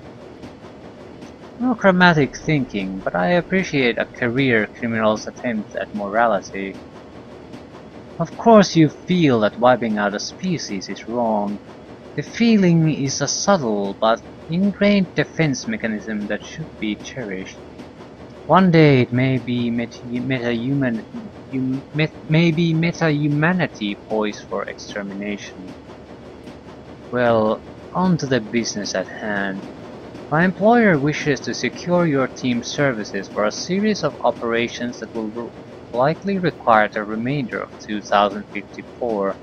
Monochromatic thinking, but I appreciate a career criminal's attempt at morality. Of course you feel that wiping out a species is wrong. The feeling is a subtle but ingrained defense mechanism that should be cherished. One day it may be meta-humanity poised for extermination. Well, on to the business at hand. My employer wishes to secure your team's services for a series of operations that will likely require the remainder of 2054.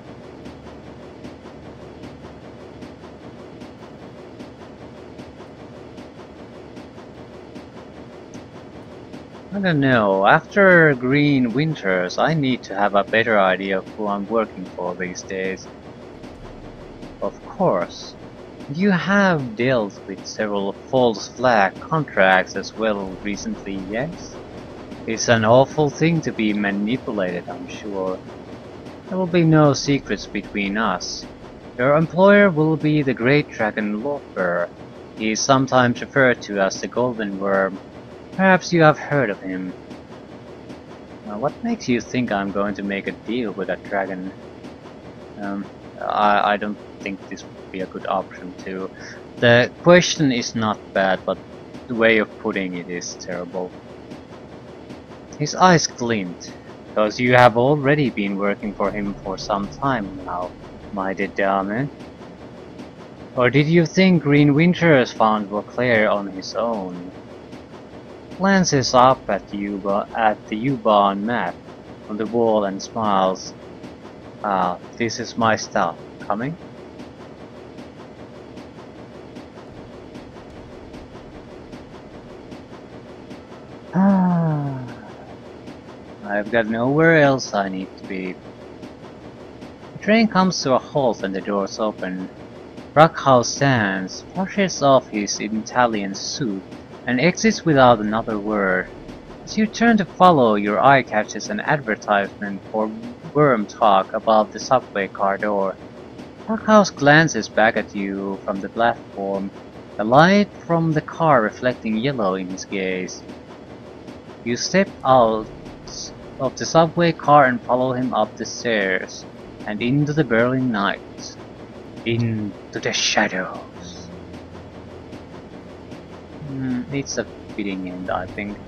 I don't know, after Green Winters I need to have a better idea of who I'm working for these days. Of course. You have dealt with several false flag contracts as well recently, yes? It's an awful thing to be manipulated, I'm sure. There will be no secrets between us. Your employer will be the Great Dragon Lawfare. He is sometimes referred to as the Golden Worm. Perhaps you have heard of him. Now, what makes you think I'm going to make a deal with a dragon? I don't think this would be a good option too. The question is not bad, but the way of putting it is terrible. His eyes glint, because you have already been working for him for some time now, my dear dame. Or did you think Green Winters found Vauclair on his own? Glances up at the U-Bahn map on the wall and smiles. Ah, this is my stuff. coming? I've got nowhere else I need to be. The train comes to a halt and the doors open. Rockhouse stands, brushes off his Italian suit, and exits without another word. As you turn to follow, your eye catches an advertisement for worm talk above the subway car door. Rockhouse glances back at you from the platform, the light from the car reflecting yellow in his gaze. You step out of the subway car and follow him up the stairs, and into the Berlin night. Into the shadows. It's a fitting end, I think.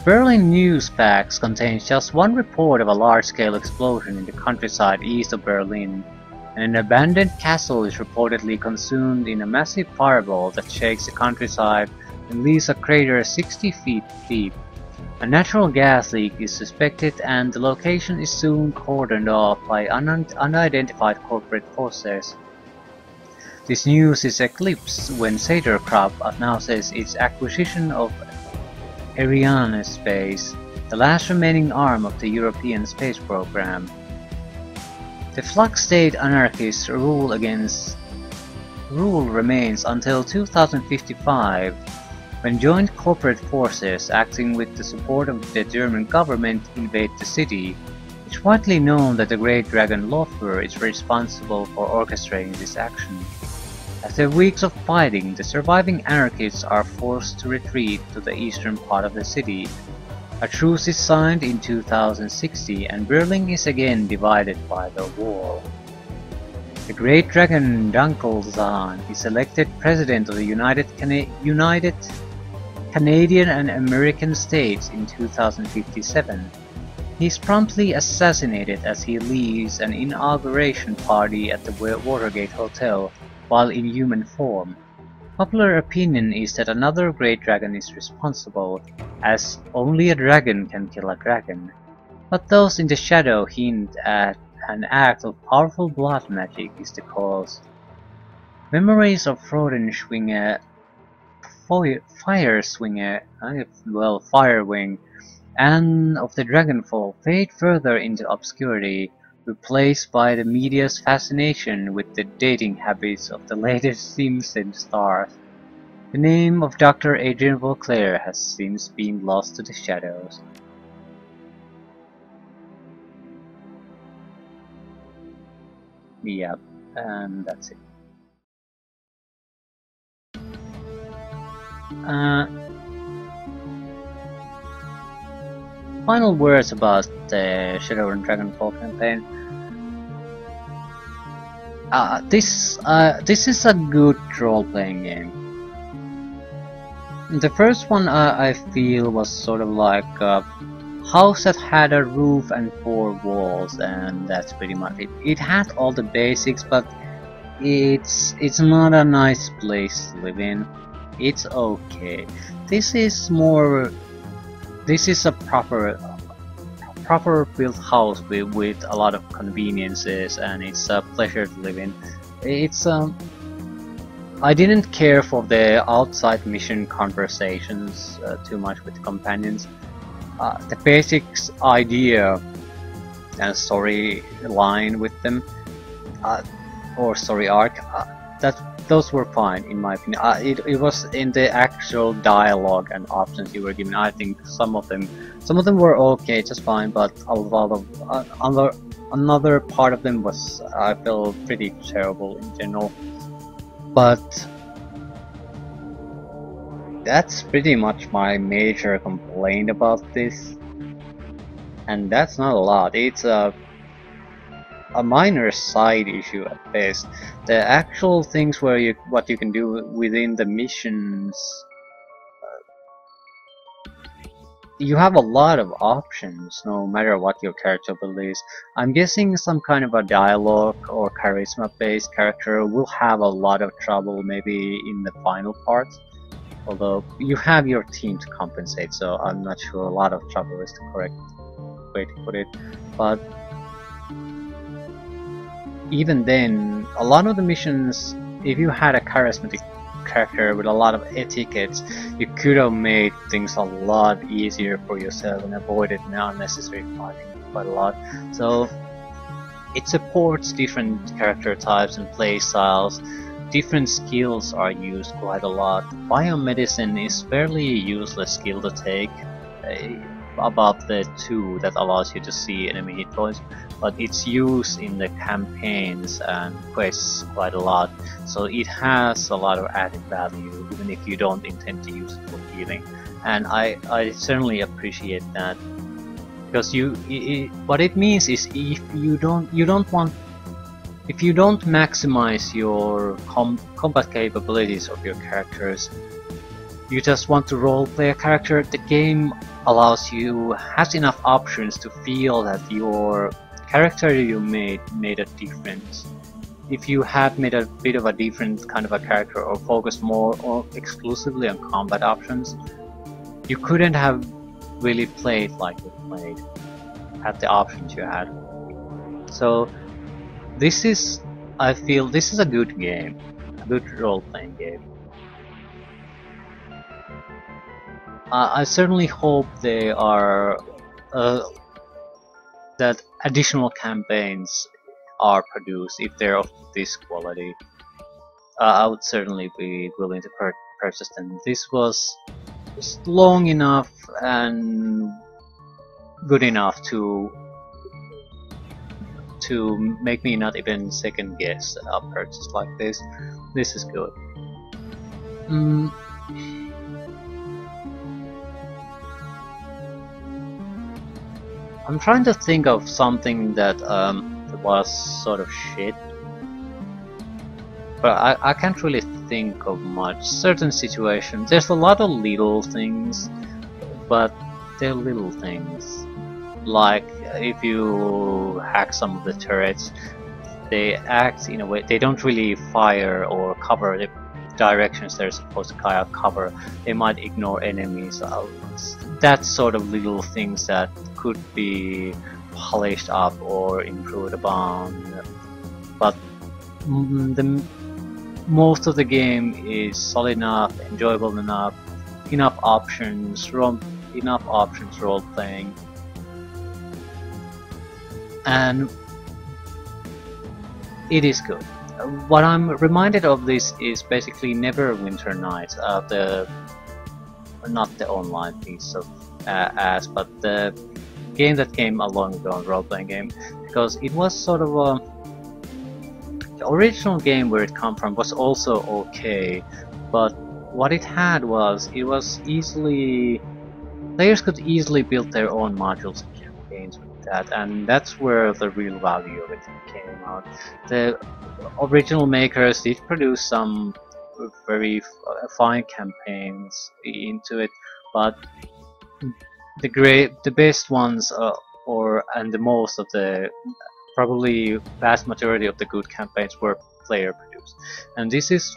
Berlin Newsfax contains just one report of a large-scale explosion in the countryside east of Berlin, and an abandoned castle is reportedly consumed in a massive fireball that shakes the countryside and leaves a crater 60 feet deep. A natural gas leak is suspected and the location is soon cordoned off by unidentified corporate forces. This news is eclipsed when Saterkrop announces its acquisition of Arianespace, the last remaining arm of the European space program. The Flux State anarchists' rule remains until 2055, when joint corporate forces acting with the support of the German government invade the city. It's widely known that the Great Dragon Lothar is responsible for orchestrating this action. After weeks of fighting, the surviving anarchists are forced to retreat to the eastern part of the city. A truce is signed in 2060 and Berlin is again divided by the wall. The Great Dragon Dunkelzahn is elected President of the United Canadian and American States in 2057. He is promptly assassinated as he leaves an inauguration party at the Watergate Hotel while in human form. Popular opinion is that another Great Dragon is responsible, as only a dragon can kill a dragon. But those in the shadow hint at an act of powerful blood magic is the cause. Memories of Freudenschwinge, Firewing, and of the Dragonfall fade further into obscurity, replaced by the media's fascination with the dating habits of the latest Simpson stars. The name of Dr. Adrian Vauclair has since been lost to the shadows. Yep, and that's it. Final words about the Shadowrun Dragonfall campaign. This is a good role-playing game. The first one I feel was sort of like a house that had a roof and 4 walls, and that's pretty much it. It had all the basics, but it's not a nice place to live in. It's okay. This is a proper built house with a lot of conveniences, and it's a pleasure to live in. It's I didn't care for the outside mission conversations too much with the companions. The basics idea and storyline with them, or story arc, those were fine in my opinion. It was in the actual dialogue and options you were given. I think some of them were okay, just fine, but a lot of another part of them was, I felt, pretty terrible in general. But that's pretty much my major complaint about this, and that's not a lot. It's a minor side issue at best. The actual things where what you can do within the missions, you have a lot of options no matter what your character believes. I'm guessing some kind of a dialogue or charisma based character will have a lot of trouble maybe in the final part, although you have your team to compensate, so I'm not sure a lot of trouble is the correct way to put it. But even then, a lot of the missions, if you had a charismatic character with a lot of etiquettes, you could have made things a lot easier for yourself and avoided unnecessary fighting quite a lot. So it supports different character types and play styles. Different skills are used quite a lot. Biomedicine is fairly useless skill to take, about the 2 that allows you to see enemy hit points, but it's used in the campaigns and quests quite a lot, so it has a lot of added value even if you don't intend to use it for healing. And I certainly appreciate that, because what it means is if you don't maximize your combat capabilities of your characters, you just want to roleplay a character, the game has enough options to feel that your character you made a difference. If you had made a bit of a different kind of a character or focused more or exclusively on combat options, you couldn't have really played like you played, had the options you had. So I feel this is a good game, a good role-playing game. I certainly hope they are that additional campaigns are produced if they're of this quality. I would certainly be willing to purchase them. This was just long enough and good enough to make me not even second guess a purchase like this. This is good. I'm trying to think of something that was sort of shit, but I can't really think of much. Certain situations, there's a lot of little things, but they're little things. Like if you hack some of the turrets, they act in a way, they don't really fire or cover the directions they're supposed to cover. They might ignore enemies. That sort of little things that could be polished up or improved upon, but most of the game is solid enough, enjoyable enough, enough options role playing, and it is good. What I'm reminded of this is basically Neverwinter Nights, not the online piece of but the game that came along ago, a role-playing game, because it was sort of the original game where it come from was also okay, but what it had was players could easily build their own modules and campaigns with that, and that's where the real value of it came out. The original makers did produce some very fine campaigns into it, but the best ones, and the most of the probably vast majority of the good campaigns were player produced, and this is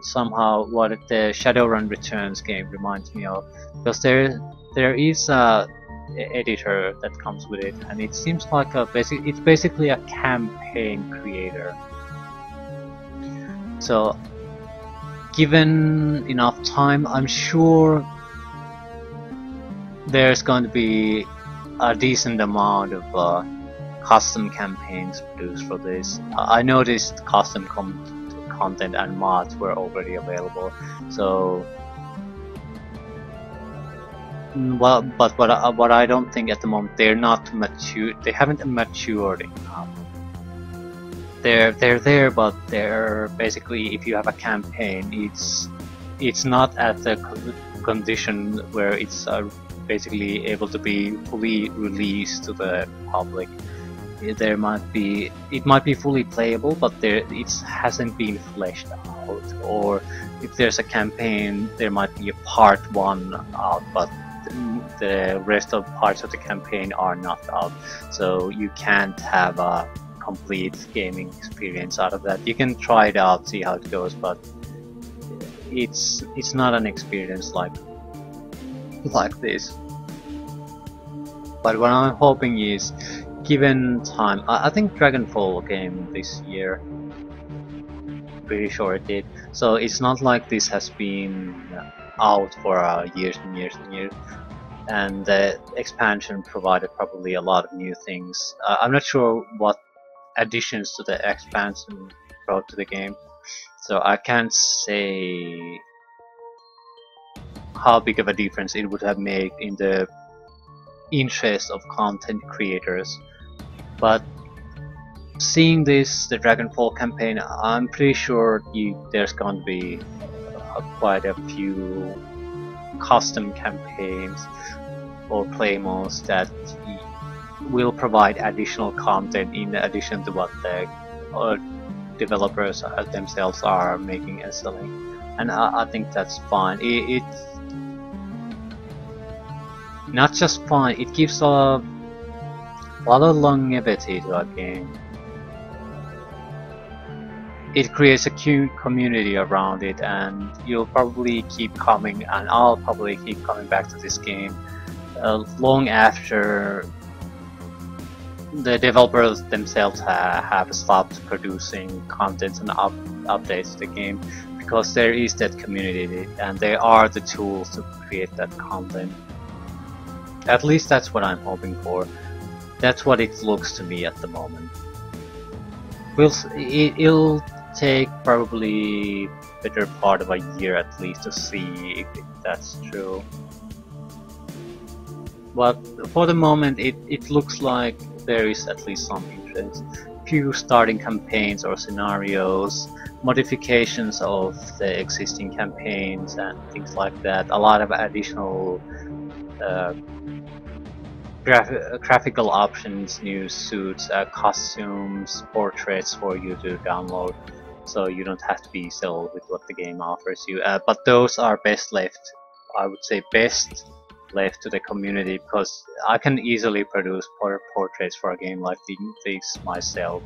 somehow what the Shadowrun Returns game reminds me of, because there is a editor that comes with it, and it seems like it's basically a campaign creator. So given enough time, I'm sure there's going to be a decent amount of custom campaigns produced for this. I noticed custom content and mods were already available, so but what I don't think at the moment, they're not mature. They haven't matured enough. They're there, but they're basically, if you have a campaign, it's not at the condition where it's basically able to be fully released to the public. It might be fully playable, but it hasn't been fleshed out. Or if there's a campaign, there might be a part 1 out, but the rest of parts of the campaign are not out. So you can't have a complete gaming experience out of that. You can try it out, see how it goes, but it's not an experience like this. But what I'm hoping is, given time, I think Dragonfall came this year. Pretty sure it did. So it's not like this has been out for years and years and years. And the expansion provided probably a lot of new things. I'm not sure what additions to the expansion brought to the game, so I can't say how big of a difference it would have made in the interest of content creators. But seeing this, the Dragonfall campaign, I'm pretty sure there's going to be quite a few custom campaigns or play modes that will provide additional content in addition to what the developers themselves are making and selling, and I think that's fine. It's not just fine, it gives a lot of longevity to a game. It creates a cute community around it, and you'll probably keep coming, and I'll probably keep coming back to this game long after the developers themselves have stopped producing content and updates to the game, because there is that community and there are the tools to create that content. At least that's what I'm hoping for. That's what it looks to me at the moment. It'll take probably better part of a year at least to see if that's true. But for the moment it looks like there is at least some interest. Few starting campaigns or scenarios, modifications of the existing campaigns and things like that. A lot of additional graphical options, new suits, costumes, portraits for you to download, so you don't have to be settled with what the game offers you. But those are best left, I would say, best left to the community, because I can easily produce portraits for a game like this myself.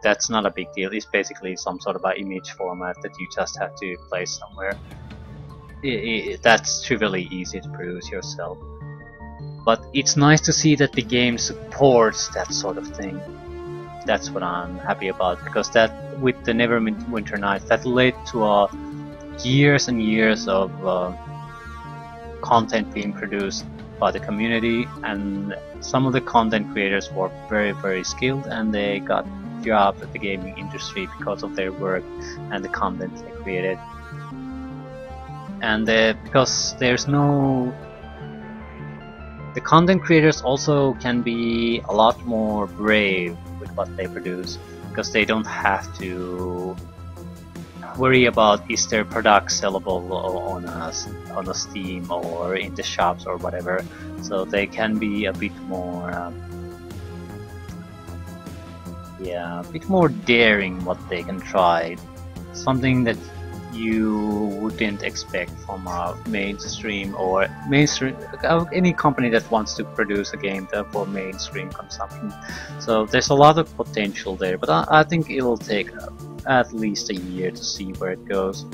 That's not a big deal. It's basically some sort of an image format that you just have to place somewhere. That's trivially easy to produce yourself. But it's nice to see that the game supports that sort of thing. That's what I'm happy about, because that, with the Neverwinter Nights, that led to years and years of content being produced by the community, and some of the content creators were very skilled, and they got jobs at the gaming industry because of their work and the content they created. And because there's no... The content creators also can be a lot more brave with what they produce, because they don't have to worry about is their product sellable on a Steam or in the shops or whatever. So they can be a bit more a bit more daring what they can try. Something that you wouldn't expect from a mainstream any company that wants to produce a game for mainstream consumption. So there's a lot of potential there, but I think it'll take at least a year to see where it goes.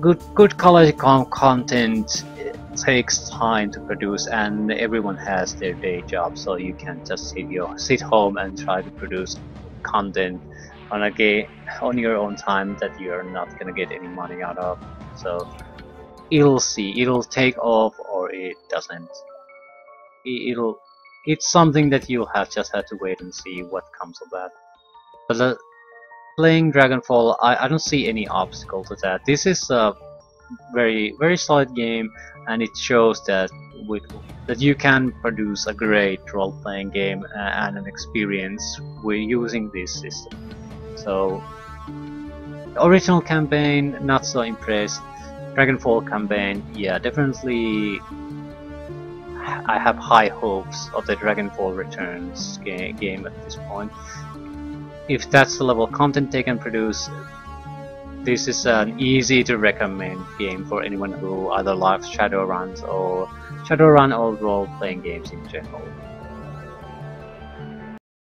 Good quality content takes time to produce, and everyone has their day job, so you can't just sit home and try to produce content on a game on your own time that you're not gonna get any money out of. So it'll take off or it doesn't. It's something that you'll just have to wait and see what comes of that. But playing Dragonfall, I don't see any obstacle to that. This is a very solid game, and it shows that that you can produce a great role-playing game and an experience with using this system. So, original campaign, not so impressed. Dragonfall campaign, yeah, definitely. I have high hopes of the Dragonfall Returns game at this point. If that's the level of content they can produce, this is an easy to recommend game for anyone who either likes Shadowrun or role-playing games in general.